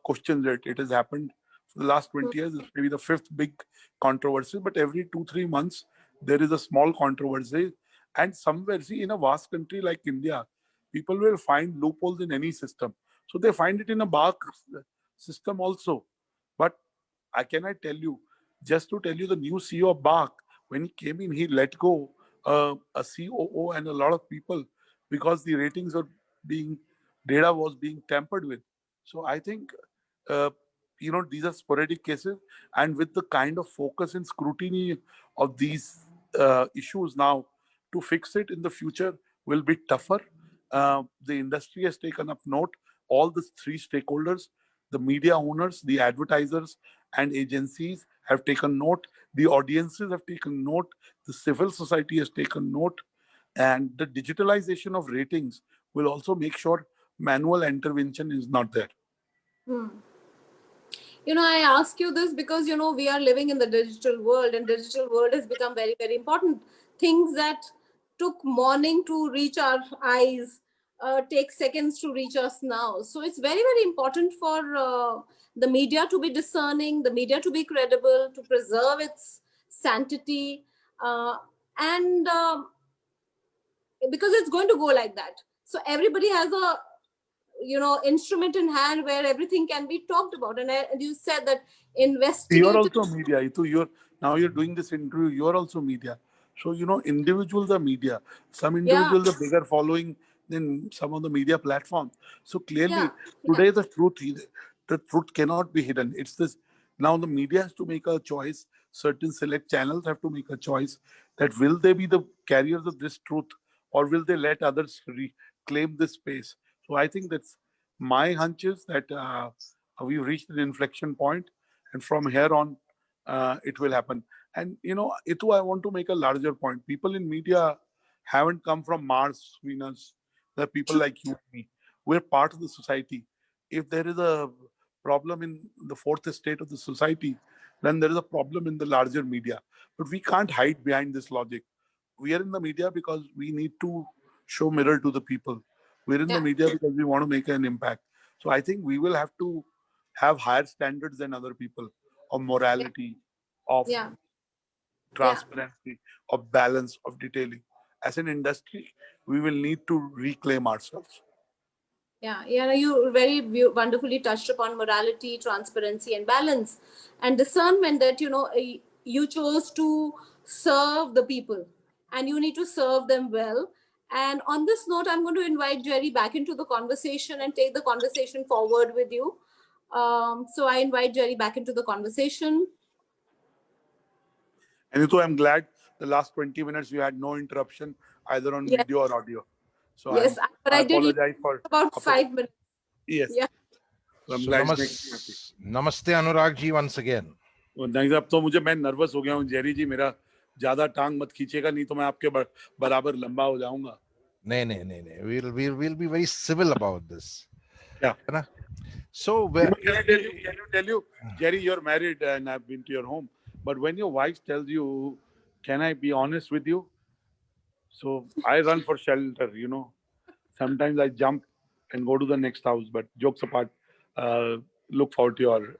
questions it. It has happened for the last 20 years. It's maybe the fifth big controversy, but every 2-3 months there is a small controversy. And somewhere, see, in a vast country like India, people will find loopholes in any system. So they find it in a bar system also. But I tell you, just to tell you, the new CEO of Bach, when he came in, he let go a COO and a lot of people because the ratings were being, data was being tampered with. So I think, uh, these are sporadic cases, and with the kind of focus and scrutiny of these issues now, to fix it in the future will be tougher. The industry has taken up note. All the three stakeholders, the media owners, the advertisers, and agencies have taken note. The audiences have taken note. The civil society has taken note. And the digitalization of ratings will also make sure manual intervention is not there. I ask you this because we are living in the digital world, and digital world has become very, very important. Things that took morning to reach our eyes take seconds to reach us now. So it's very, very important for the media to be discerning, the media to be credible, to preserve its sanctity, and because it's going to go like that. So everybody has a instrument in hand where everything can be talked about. And you said that You're investigative. also media. Itu, you're doing this interview. You're also media. So individuals are media. Some Yeah, individuals are bigger following than some of the media platforms. So yeah, clearly, yeah, today the truth cannot be hidden. It's this. Now the media has to make a choice. Certain select channels have to make a choice that will they be the carriers of this truth, or will they let others claim this space. So I think that's my hunch is that we've reached an inflection point, and from here on, it will happen. And Itu, I want to make a larger point. People in media haven't come from Mars, Venus. They're people like you and me. We're part of the society. If there is a problem in the fourth estate of the society, then there is a problem in the larger media. But we can't hide behind this logic. We are in the media because we need to show mirror to the people. We're in the yeah, media because we want to make an impact. So I think we will have to have higher standards than other people of yeah, morality, of yeah, yeah. transparency, of balance, of detailing. As an industry, we will need to reclaim ourselves. Yeah, yeah, you very wonderfully touched upon morality, transparency, and balance, and discernment. That you chose to serve the people, and you need to serve them well. And on this note, I'm going to invite Jerry back into the conversation and take the conversation forward with you. So I invite Jerry back into the conversation. And Itu, I'm glad the last 20 minutes we had no interruption either on Yes, video or audio. So yes, but I I did leave apologize for about 5 minutes. yes. Yeah. So I'm So glad it makes me happy. namaste Anurag ji once again. अब तो मैं nervous हो गया हूँ Jerry जी, मेरा ज्यादा टांग मत खींचेगा, नहीं तो मैं आपके बराबर लंबा हो जाऊंगा. No. We'll be very civil about this. Yeah. So Can you tell you, Jerry, you're married and I've been to your home, but when your wife tells you, "Can I be honest with you?" So I run for shelter. Sometimes I jump and go to the next house. But jokes apart, uh, look forward to your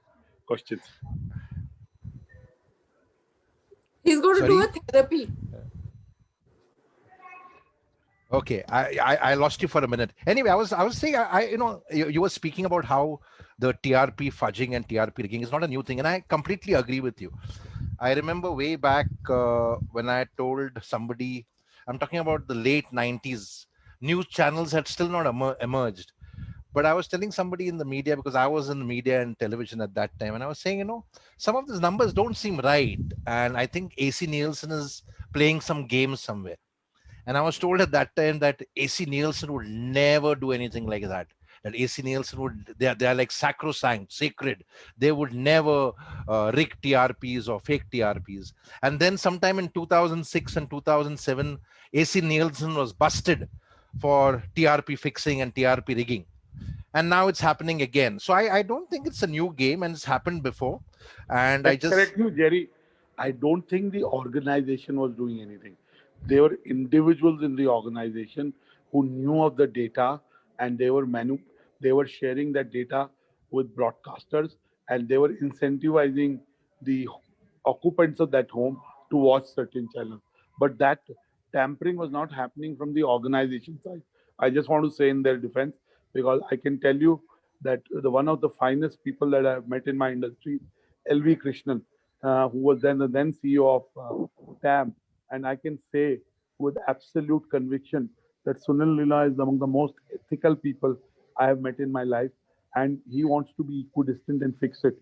questions. He's going to do sorry. a therapy. Okay, I lost you for a minute. Anyway, I was saying you were speaking about how the TRP fudging and TRP rigging is not a new thing, and I completely agree with you. I remember way back when I told somebody, I'm talking about the late 90s, news channels had still not emerged. But I was telling somebody in the media, because I was in the media and television at that time, and I was saying, some of these numbers don't seem right. And I think AC Nielsen is playing some games somewhere. And I was told at that time that AC Nielsen would never do anything like that. That AC Nielsen they are like sacrosanct, sacred. They would never rig TRPs or fake TRPs. And then sometime in 2006 and 2007, AC Nielsen was busted for TRP fixing and TRP rigging. And now it's happening again. So I don't think it's a new game, and it's happened before. And I Let's just correct you, Jerry. I don't think the organization was doing anything. There were individuals in the organization who knew of the data and they were sharing that data with broadcasters, and they were incentivizing the occupants of that home to watch certain channels. But that tampering was not happening from the organization side. I just want to say in their defense, because I can tell you that the one of the finest people that I've met in my industry, LV Krishnan, who was then the then CEO of TAM, and I can say with absolute conviction that Sunil Lila is among the most ethical people I have met in my life, and he wants to be equidistant and fix it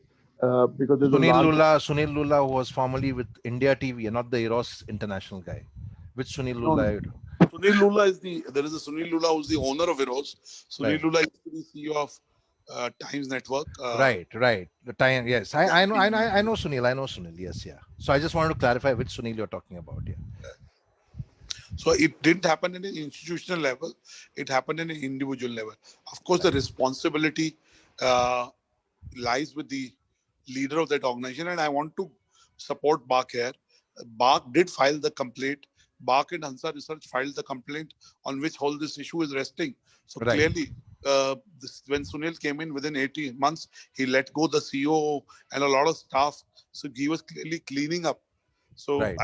because there's a large. Sunil Lula, who was formerly with India TV and not the Eros International guy. Which Sunil No, Lula? no. Sunil Lula is there is a Sunil Lula who's the owner of Eros. Sunil Right. Lula used to be CEO of Times Network. Right. The time, yes. I know Sunil. I know Sunil. Yes, yeah. So I just wanted to clarify which Sunil you're talking about. Yeah. So it didn't happen in an institutional level; it happened in an individual level. Of course, the Right. responsibility uh, lies with the leader of that organization, and I want to support BARC here. BARC did file the complaint. BARC and Hansa Research filed the complaint on which whole this issue is resting. So Right. clearly, when Sunil came in within 18 months, he let go the CEO and a lot of staff. So he was clearly cleaning up. So Right.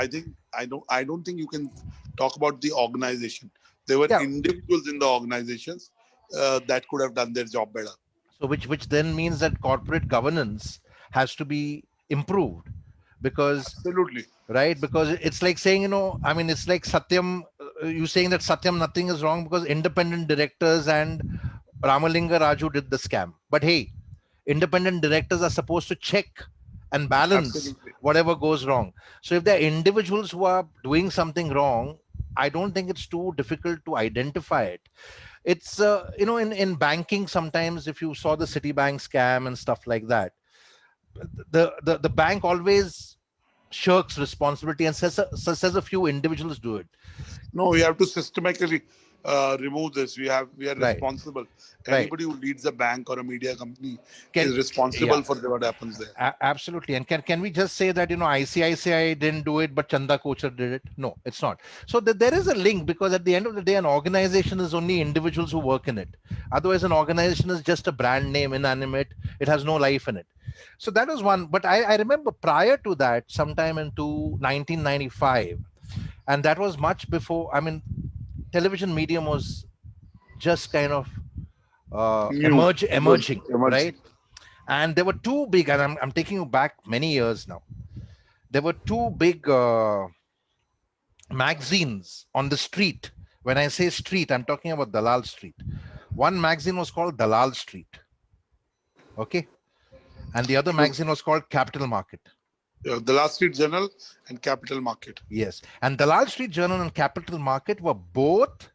I don't think you can talk about the organization. There were Yeah. individuals in the organizations that could have done their job better. So which then means that corporate governance has to be improved, because Absolutely. right, because it's like saying, I mean, it's like Satyam, you saying that Satyam nothing is wrong because independent directors and Ramalinga Raju did the scam. But hey, independent directors are supposed to check and balance Absolutely. whatever goes wrong. So if there are individuals who are doing something wrong, I don't think it's too difficult to identify it. It's in banking, sometimes if you saw the Citibank scam and stuff like that, the bank always shirks responsibility and says a few individuals do it. No, we have to systematically remove this. We are Right. responsible. Right. Anybody who leads a bank or a media company Can is responsible Yeah. for what happens there. Absolutely. And can we just say that ICICI didn't do it, but Chanda Kochar did it? No, it's not. So there is a link, because at the end of the day, an organization is only individuals who work in it. Otherwise, an organization is just a brand name, inanimate. It has no life in it. So that was one. But I remember prior to that, sometime into 1995, and that was much before. I mean, television medium was just kind of New, it was emerging, emerging. right? And there were two big, and I'm taking you back many years now. There were two big magazines on the street. When I say street, I'm talking about Dalal Street. One magazine was called Dalal Street, okay, and the other True. magazine was called Capital Market. The Last Street Journal and Capital Market. Yes, and Dalal Street Journal and Capital Market were both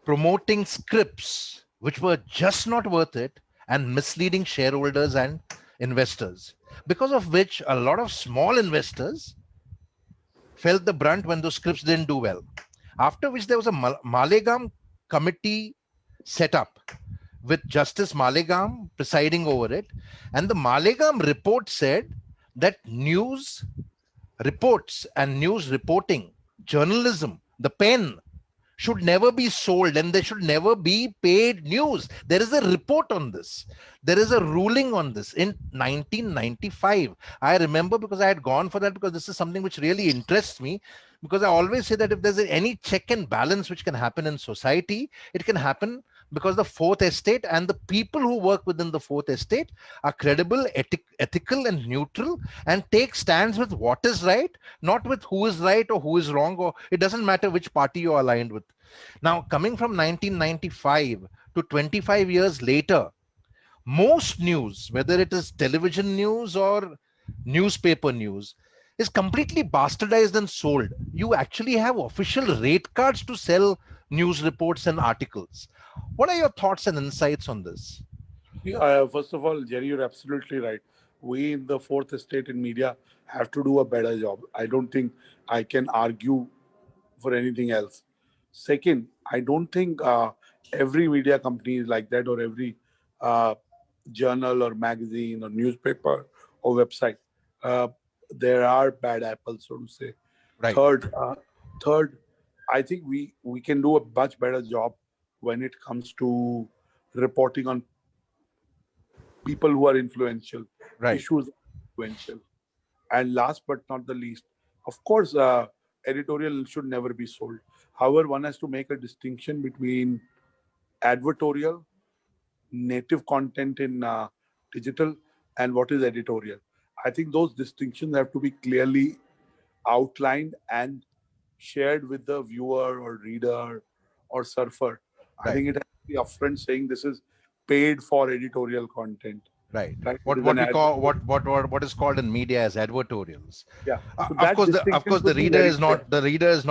promoting scripts which were just not worth it and misleading shareholders and investors, because of which a lot of small investors felt the brunt when those scripts didn't do well. After which there was a Malegam committee set up with Justice Malegam presiding over it. And the Malegam report said that news reports and news reporting, journalism, the pen, should never be sold and they should never be paid news. There is a report on this. There is a ruling on this in 1995. I remember, because I had gone for that, because this is something which really interests me. Because I always say that if there's any check and balance which can happen in society, it can happen because the fourth estate and the people who work within the fourth estate are credible, ethical, and neutral, and take stands with what is right, not with who is right or who is wrong, or it doesn't matter which party you're aligned with. Now, coming from 1995 to 25 years later, most news, whether it is television news or newspaper news, is completely bastardized and sold. You actually have official rate cards to sell news reports and articles. What are your thoughts and insights on this? Yeah, first of all, Jerry, you're absolutely right. We in the fourth estate in media have to do a better job. I don't think I can argue for anything else. Second, I don't think every media company is like that, or every uh, journal or magazine or newspaper or website. Uh, there are bad apples, so to say. Right. Third, I think we can do a much better job when it comes to reporting on people who are influential, Right. issues influential. And last but not the least, of course, editorial should never be sold. However, one has to make a distinction between advertorial, native content in digital, and what is editorial. I think those distinctions have to be clearly outlined and shared with the viewer or reader or surfer. I Right. think it has to be upfront saying this is paid for editorial content. Right. Right? It What is an what we ad. call what is called in media as advertorials. Yeah. So Of that course, distinction the should be reader very is clear.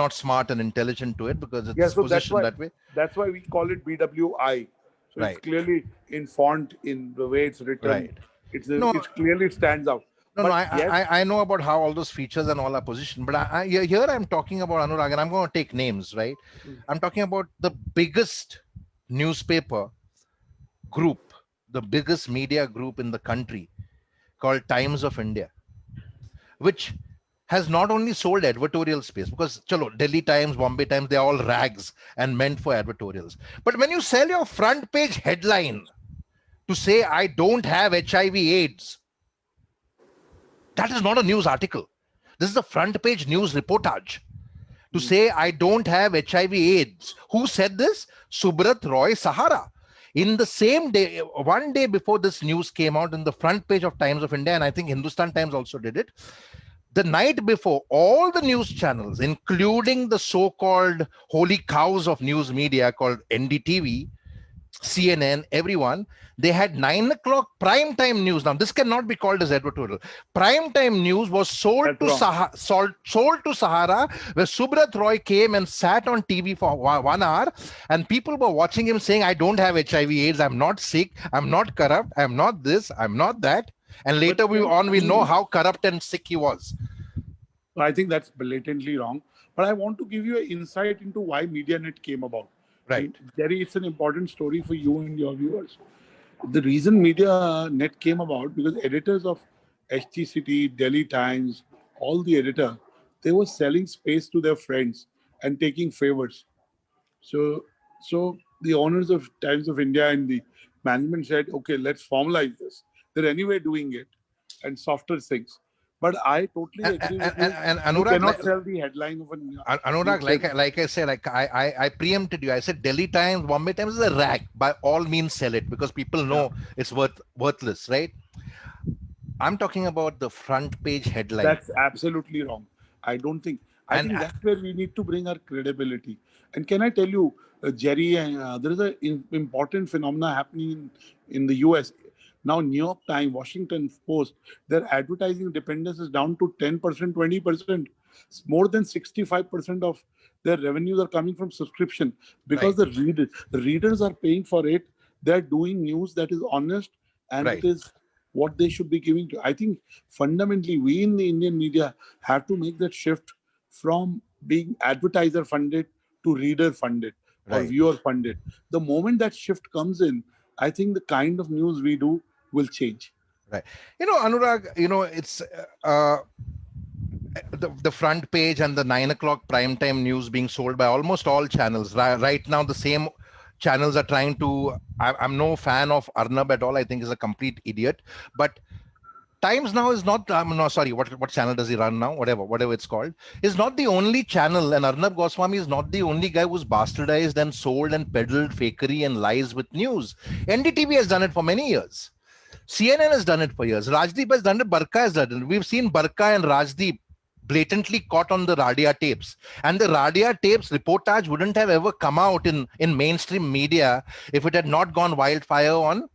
not smart and intelligent to it because Yeah. it's So positioned that way. that's why we call it BWI. So it's Right. clearly in font in the way it's written. Right. No, It's clearly stands out. no. But yes, I know about how all those features and all are positioned, but here I'm talking about Anurag, and I'm going to take names, right? I'm talking about the biggest newspaper group, the biggest media group in the country, called Times of India, which has not only sold editorial space, because chalo, Delhi Times, Bombay Times, they're all rags and meant for editorials. But when you sell your front page headline to say, I don't have HIV/AIDS, that is not a news article. This is a front page news reportage. To say, I don't have HIV/AIDS. Who said this? Subrat Roy Sahara. In the same day, one day before this news came out in the front page of Times of India, and I think Hindustan Times also did it, the night before, all the news channels, including the so-called holy cows of news media called NDTV, CNN, everyone, they had 9 o'clock prime time news. Now, this cannot be called as editorial. Prime time news was sold to Sahara, where Subrat Roy came and sat on TV for 1 hour, and people were watching him saying, I don't have HIV/AIDS, I'm not sick, I'm not corrupt, I'm not this, I'm not that. And later we know how corrupt and sick he was. I think that's blatantly wrong. But I want to give you an insight into why MediaNet came about. Right. And Jerry, it's an important story for you and your viewers. The reason MediaNet came about because editors of HT City, Delhi Times, all the editor, they were selling space to their friends and taking favors. So, so the owners of Times of India and the management said, okay, let's formalize this. They're anyway doing it and softer things. But I totally agree with you. And You Anurag, cannot sell the headline of Anurag, like I said, I preempted you. I said Delhi Times, Bombay Times is a rag. By all means, sell it because people know it's worthless, right? I'm talking about the front page headline. That's absolutely wrong. I don't think. I think that's where we need to bring our credibility. And can I tell you, Jerry, there is an important phenomena happening in the US. Now, New York Times, Washington Post, their advertising dependence is down to 10%, 20%. More than 65% of their revenues are coming from subscription because the readers are paying for it. They're doing news that is honest and it is what they should be giving to. I think fundamentally, we in the Indian media have to make that shift from being advertiser funded to reader funded or viewer funded. The moment that shift comes in, I think the kind of news we do will change. Right. Anurag, it's the front page and the 9 o'clock primetime news being sold by almost all channels. Right now, the same channels are trying to. I'm no fan of Arnab at all. I think he's a complete idiot. But Times Now is not. I'm no sorry. What channel does he run now? Whatever it's called, is not the only channel. And Arnab Goswami is not the only guy who's bastardized and sold and peddled fakery and lies with news. NDTV has done it for many years. CNN has done it for years. Rajdeep has done it. Barka has done it. We've seen Barka and Rajdeep blatantly caught on the Radia tapes. And the Radia tapes reportage wouldn't have ever come out in mainstream media if it had not gone wildfire on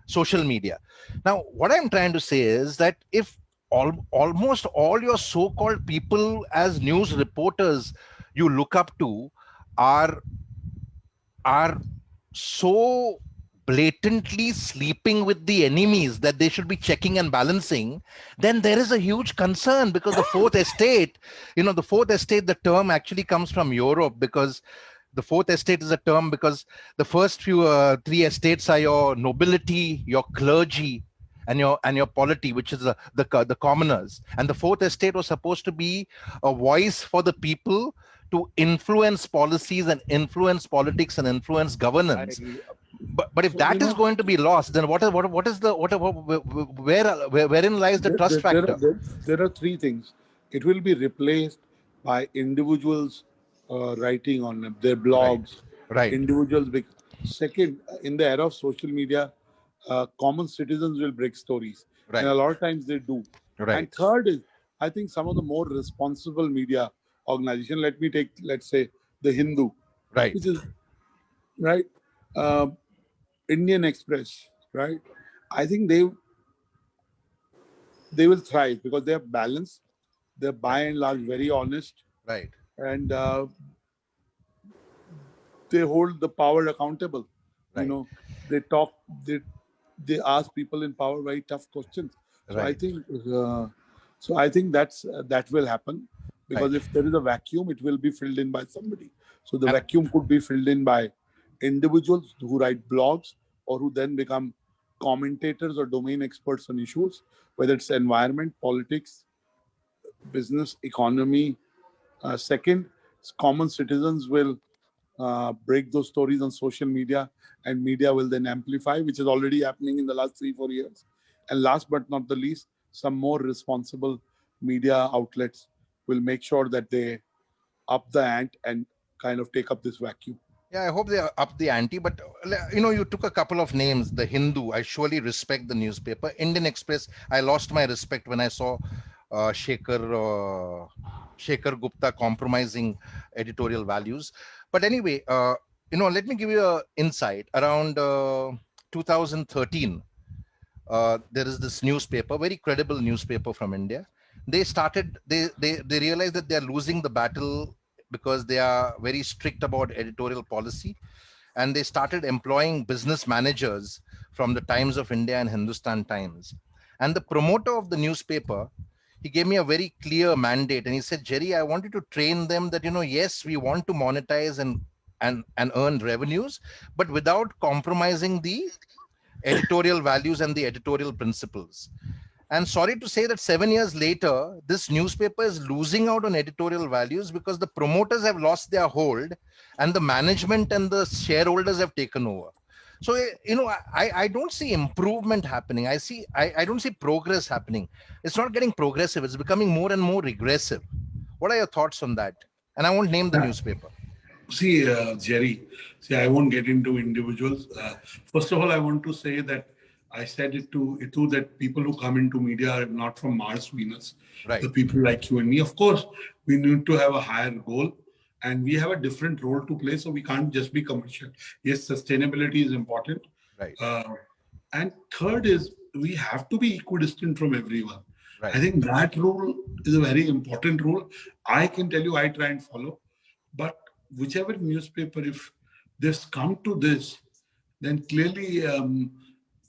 social media. Now, what I'm trying to say is that if almost all your so-called people as news reporters you look up to are so blatantly sleeping with the enemies that they should be checking and balancing, then there is a huge concern because the fourth estate, the term actually comes from Europe because the fourth estate is a term because the first few three estates are your nobility, your clergy, and your polity, which is the commoners. And the fourth estate was supposed to be a voice for the people to influence policies and influence politics and influence I governance. agree. But if So, that is going to be lost, then what is the wherein lies the there, trust there, there, factor? are, there, there are three things. It will be replaced by individuals writing on their Right, blogs, right, individuals. Second, in the era of social media, common citizens will break stories, and right, a lot of times they do. right, And third is, I think some of the more responsible media organization. Let me take, let's say, the Hindu, right. which is right, uh, Indian Express, right. I think they will thrive because they are balanced. They're by Right, and large very honest, right, and they hold the power accountable. You right, know, they talk, they they ask people in power very tough questions. So I right, think, that will happen, right. because if there is a vacuum, it will be filled in by somebody. So the And vacuum could be filled in by individuals who write blogs or who then become commentators or domain experts on issues, whether it's environment, politics, business, economy. Second, common citizens will break those stories on social media, and media will then amplify, which is already happening in the last 3 4 years. And last but not the least, some more responsible media outlets will make sure that they up the ant and kind of take up this vacuum. yeah, I hope they are up the ante. But you took a couple of names. The Hindu, I surely respect the newspaper. Indian Express, I lost my respect when I saw Shekhar Gupta compromising editorial values. But anyway, let me give you a insight. Around 2013, there is this newspaper, very credible newspaper from India. They realized that they are losing the battle because they are very strict about editorial policy, and they started employing business managers from the Times of India and Hindustan Times. And the promoter of the newspaper, he gave me a very clear mandate, and he said, Jerry, I want you to train them that, yes, we want to monetize and earn revenues, but without compromising the editorial values and the editorial principles. And sorry to say that 7 years later, this newspaper is losing out on editorial values because the promoters have lost their hold and the management and the shareholders have taken over. So, I don't see improvement happening. I don't see progress happening. It's not getting progressive. It's becoming more and more regressive. What are your thoughts on that? And I won't name the newspaper. See, Jerry, see, I won't get into individuals. First of all, I want to say that I said it to Itu that people who come into media are not from Mars, Venus. Right, The people like you and me. Of course, we need to have a higher goal, and we have a different role to play. So we can't just be commercial. Yes, sustainability is important. right, Uh, and third is we have to be equidistant from everyone. I right. think that rule is a very important rule. I can tell you I try and follow. But whichever newspaper, if this come to this, then clearly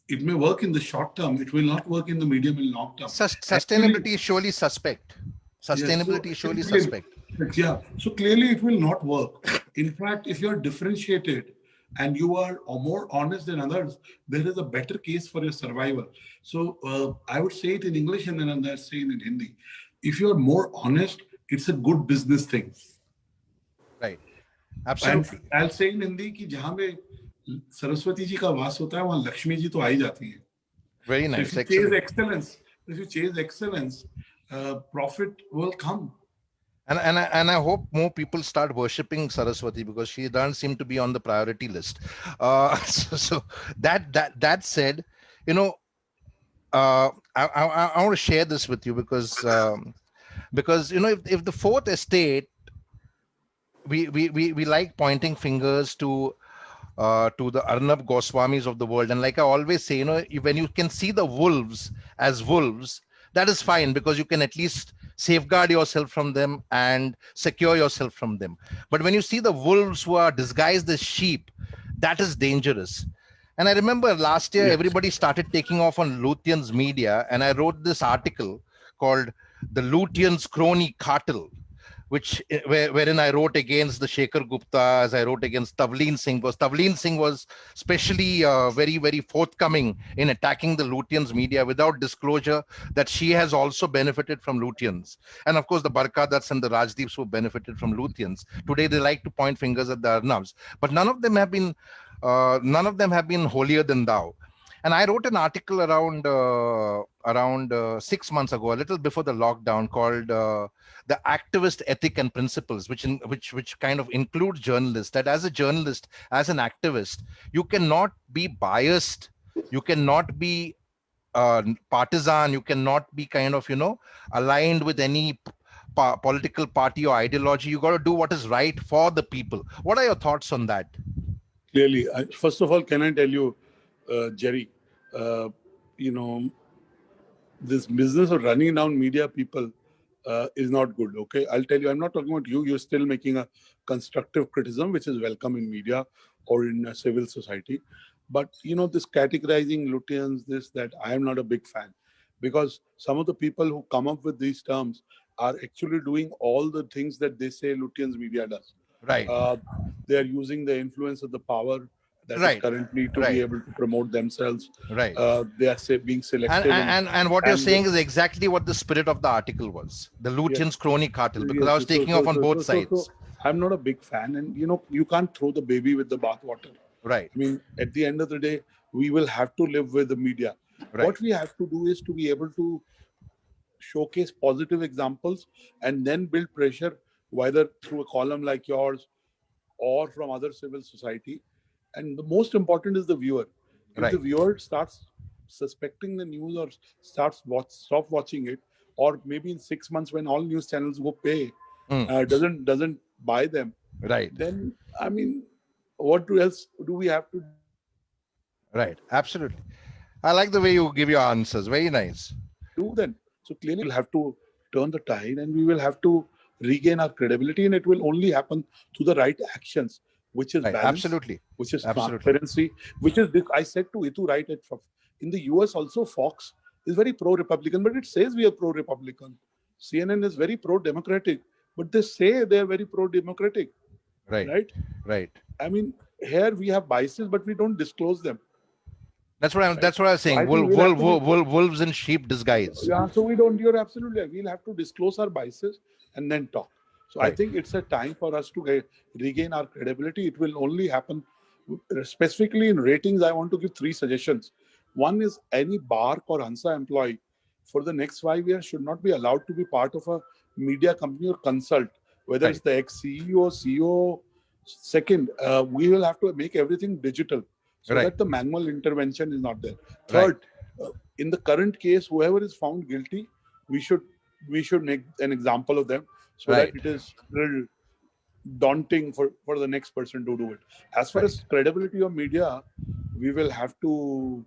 it may work in the short term. It will not work in the medium and long term. Actually, Sustainability is surely suspect. yes. So Sustainability is surely clearly, suspect. yeah. So clearly, it will not work. In fact, if you are differentiated and you are more honest than others, there is a better case for your survival. So I would say it in English and then I say it in Hindi. If you are more honest, it's a good business thing. Right. And Absolutely. I'll say in Hindi कि जहाँ में सरस्वती जी का वास होता है वहाँ लक्ष्मी जी तो आ ही जाती है. Very So if nice. you chase Excellent. excellence, profit will come. And I hope more people start worshipping Saraswati because she doesn't seem to be on the priority list. So that said, you know, I want to share this with you because if the fourth estate, we like pointing fingers to the Arnab Goswamis of the world. And like I always say, when you can see the wolves as wolves, that is fine because you can at least safeguard yourself from them and secure yourself from them. But when you see the wolves who are disguised as sheep, that is dangerous. And I remember last year, Yes. everybody started taking off on Lutyens media. And I wrote this article called The Lutyens Crony Cartel, wherein I wrote against the Shekhar Guptas, I wrote against Tavleen Singh, because Tavleen Singh was especially very, very forthcoming in attacking the Lutyens media without disclosure that she has also benefited from Lutyens. And of course, the Barkadats and the Rajdeeps who benefited from Lutyens. Today, they like to point fingers at the Arnavs, but none of them have been holier than thou. And I wrote an article around 6 months ago, a little before the lockdown, called "The Activist Ethic and Principles," which kind of includes journalists. That as a journalist, as an activist, you cannot be biased, you cannot be partisan, you cannot be kind of aligned with any political party or ideology. You got to do what is right for the people. What are your thoughts on that? Clearly, first of all, can I tell you, Jerry, uh, you know, this business of running down media people is not good. Okay, I'll tell you. I'm not talking about you. You're still making a constructive criticism, which is welcome in media or in civil society. But this categorizing Lutyens, this, that, I am not a big fan, because some of the people who come up with these terms are actually doing all the things that they say Lutyens media does. Right. They are using the influence of the power that is Right. currently to be Right. able to promote themselves. Right. They are being selective. And what you're saying is exactly what the spirit of the article was, the Lutyens Yes. crony cartel, because Yes. I was taking off on both sides. I'm not a big fan, and you can't throw the baby with the bathwater. Right. I mean, at the end of the day, we will have to live with the media. Right. What we have to do is to be able to showcase positive examples and then build pressure, whether through a column like yours or from other civil society. And the most important is the viewer. If Right. the viewer starts suspecting the news or stop watching it, or maybe in 6 months when all news channels go pay, doesn't buy them, Right. then I mean, what else do we have to do? Right. Absolutely. I like the way you give your answers. Very nice. Then so clearly we'll have to turn the tide, and we will have to regain our credibility, and it will only happen through the right actions, which is Right. balance, Absolutely. which is Absolutely. transparency, which is I said to Itu right at in the US also, Fox is very pro-Republican, but it says we are pro-Republican. CNN is very pro-democratic, but they say they are very pro-democratic. Right. Right. Right. I mean, here we have biases, but we don't disclose them. That's what I was saying. Wolves in sheep disguise. Yeah, so we don't. You're absolutely right. We'll have to disclose our biases and then talk. So Right. I think it's a time for us to regain our credibility. It will only happen specifically in ratings. I want to give 3 suggestions. One is any BARC or ANSA employee for the next 5 years should not be allowed to be part of a media company or consult, whether it's the ex-CEO, CEO. Second, we will have to make everything digital so that the manual intervention is not there. Third, in the current case, whoever is found guilty, we should make an example of them so that it is little daunting for the next person to do it. As far as credibility of media, we will have to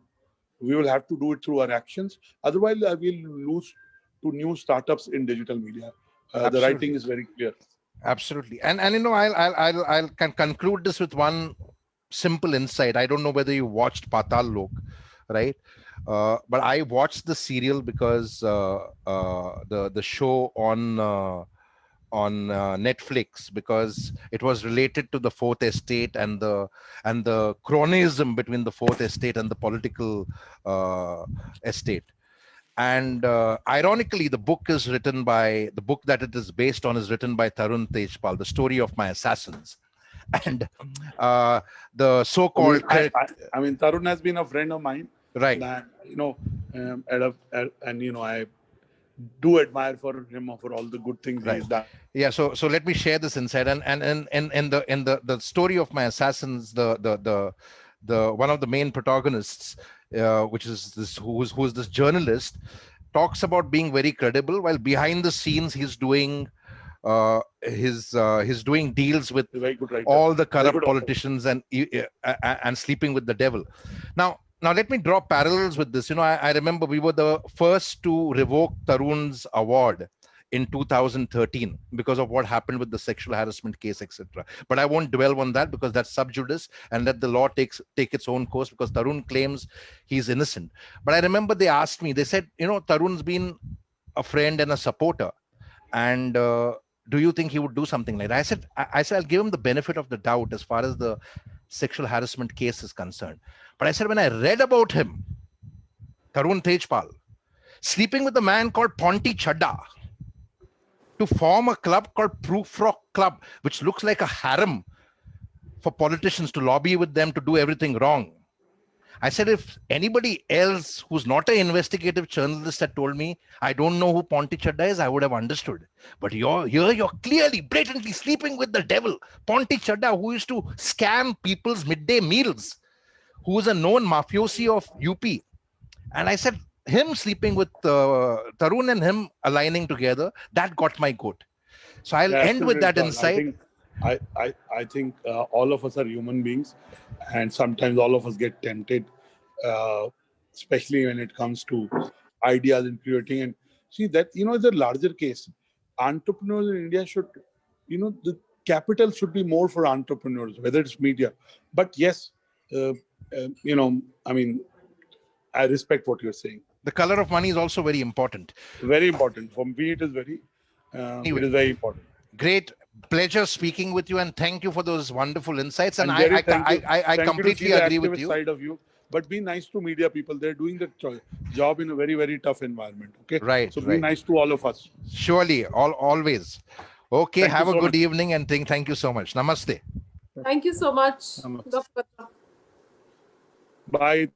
do it through our actions. Otherwise, we'll lose to new startups in digital media. The writing is very clear. Absolutely. And I'll conclude this with one simple insight. I don't know whether you watched Patal Lok, right? But I watched the serial because the show on Netflix, because it was related to the Fourth Estate and the cronyism between the Fourth Estate and the political estate. And ironically, the book that it is based on is written by Tarun Tejpal, The Story of My Assassins. And the so-called I mean, Tarun has been a friend of mine, right? And I do admire for him for all the good things he's done. Yeah. So let me share this insight. And in the Story of My Assassins, the one of the main protagonists, which is who's this journalist, talks about being very credible, while behind the scenes he's doing doing deals with all the corrupt politicians and sleeping with the devil. Now let me draw parallels with this. I remember we were the first to revoke Tarun's award in 2013 because of what happened with the sexual harassment case, etc. But I won't dwell on that because that's sub judice, and let the law take its own course, because Tarun claims he's innocent. But I remember they asked me, they said, Tarun's been a friend and a supporter, and do you think he would do something like that? I said, I'll give him the benefit of the doubt as far as the sexual harassment case is concerned. But I said, when I read about him, Tarun Tejpal, sleeping with a man called Ponti Chadda to form a club called Proof Rock Club, which looks like a harem for politicians to lobby with them to do everything wrong. I said, if anybody else who's not an investigative journalist had told me, I don't know who Ponti Chadda is, I would have understood. But you're clearly, blatantly sleeping with the devil. Ponti Chadda, who used to scam people's midday meals, who is a known mafiosi of UP. And I said, him sleeping with Tarun and him aligning together, that got my goat. So I'll end with that insight. I think all of us are human beings, and sometimes all of us get tempted, especially when it comes to ideas and creating. And see that, it's a larger case. Entrepreneurs in India should, the capital should be more for entrepreneurs, whether it's media. But yes, I mean, I respect what you're saying. The color of money is also very important. Very important. For me, it is very important. Great pleasure speaking with you, and thank you for those wonderful insights. And Jerry, I completely agree with you. Side of you, but be nice to media people. They're doing the job in a very, very tough environment. Okay, right. So be nice to all of us. Surely, always. Okay, have a good evening, and thank you so much. Namaste. Thank you so much, Dr. Batra. Bye.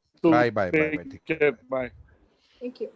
Bye. Take care. Bye. Thank you.